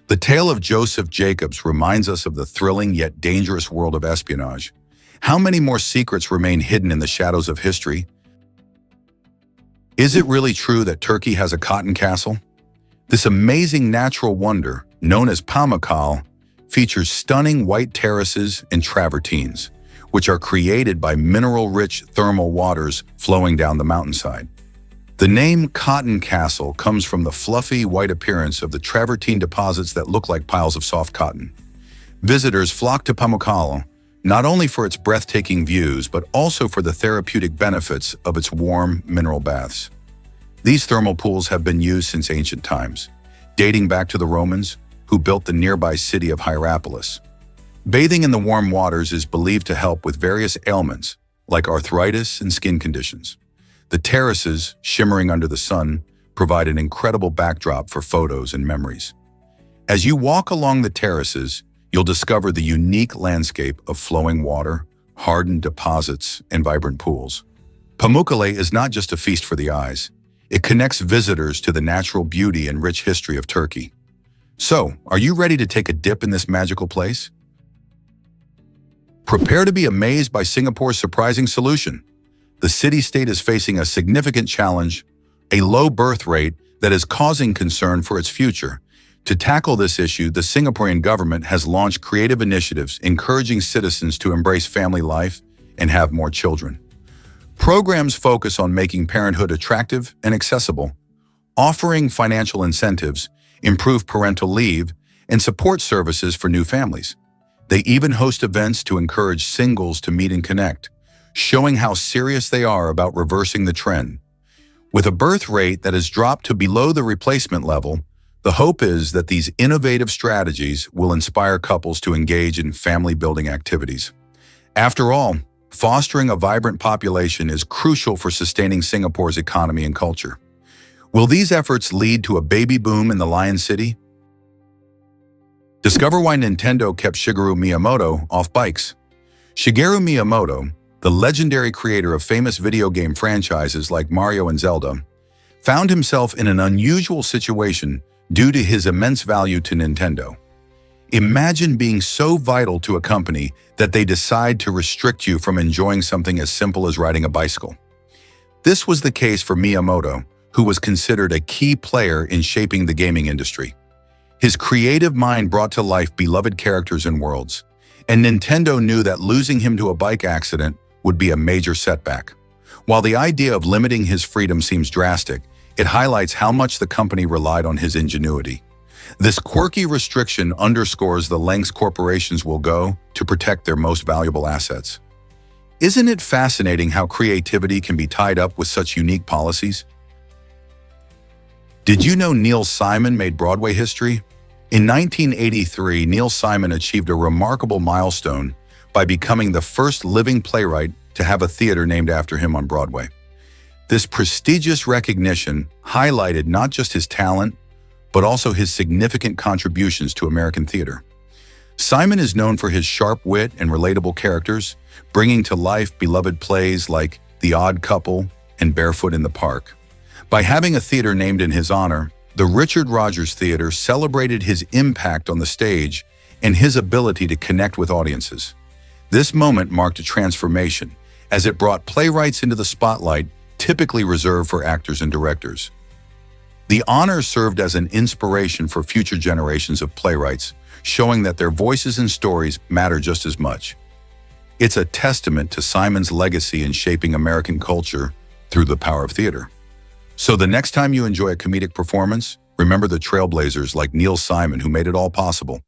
The tale of Joseph Jacobs reminds us of the thrilling yet dangerous world of espionage. How many more secrets remain hidden in the shadows of history? Is it really true that Turkey has a cotton castle? This amazing natural wonder, known as Pamukkale, features stunning white terraces and travertines, which are created by mineral-rich thermal waters flowing down the mountainside. The name Cotton Castle comes from the fluffy white appearance of the travertine deposits that look like piles of soft cotton. Visitors flock to Pamukkale not only for its breathtaking views, but also for the therapeutic benefits of its warm mineral baths. These thermal pools have been used since ancient times, dating back to the Romans, who built the nearby city of Hierapolis. Bathing in the warm waters is believed to help with various ailments, like arthritis and skin conditions. The terraces, shimmering under the sun, provide an incredible backdrop for photos and memories. As you walk along the terraces, you'll discover the unique landscape of flowing water, hardened deposits, and vibrant pools. Pamukkale is not just a feast for the eyes. It connects visitors to the natural beauty and rich history of Turkey. So, are you ready to take a dip in this magical place? Prepare to be amazed by Singapore's surprising solution. The city-state is facing a significant challenge, a low birth rate that is causing concern for its future. To tackle this issue, the Singaporean government has launched creative initiatives encouraging citizens to embrace family life and have more children. Programs focus on making parenthood attractive and accessible, offering financial incentives, improve parental leave, and support services for new families. They even host events to encourage singles to meet and connect, showing how serious they are about reversing the trend. With a birth rate that has dropped to below the replacement level, the hope is that these innovative strategies will inspire couples to engage in family-building activities. After all, fostering a vibrant population is crucial for sustaining Singapore's economy and culture. Will these efforts lead to a baby boom in the Lion City? Discover why Nintendo kept Shigeru Miyamoto off bikes. Shigeru Miyamoto, the legendary creator of famous video game franchises like Mario and Zelda, found himself in an unusual situation due to his immense value to Nintendo. Imagine being so vital to a company that they decide to restrict you from enjoying something as simple as riding a bicycle. This was the case for Miyamoto, who was considered a key player in shaping the gaming industry. His creative mind brought to life beloved characters and worlds, and Nintendo knew that losing him to a bike accident would be a major setback. While the idea of limiting his freedom seems drastic, it highlights how much the company relied on his ingenuity. This quirky restriction underscores the lengths corporations will go to protect their most valuable assets. Isn't it fascinating how creativity can be tied up with such unique policies? Did you know Neil Simon made Broadway history? In 1983, Neil Simon achieved a remarkable milestone by becoming the first living playwright to have a theater named after him on Broadway. This prestigious recognition highlighted not just his talent, but also his significant contributions to American theater. Simon is known for his sharp wit and relatable characters, bringing to life beloved plays like The Odd Couple and Barefoot in the Park. By having a theater named in his honor, the Richard Rodgers Theater celebrated his impact on the stage and his ability to connect with audiences. This moment marked a transformation, as it brought playwrights into the spotlight typically reserved for actors and directors. The honor served as an inspiration for future generations of playwrights, showing that their voices and stories matter just as much. It's a testament to Simon's legacy in shaping American culture through the power of theater. So the next time you enjoy a comedic performance, remember the trailblazers like Neil Simon who made it all possible.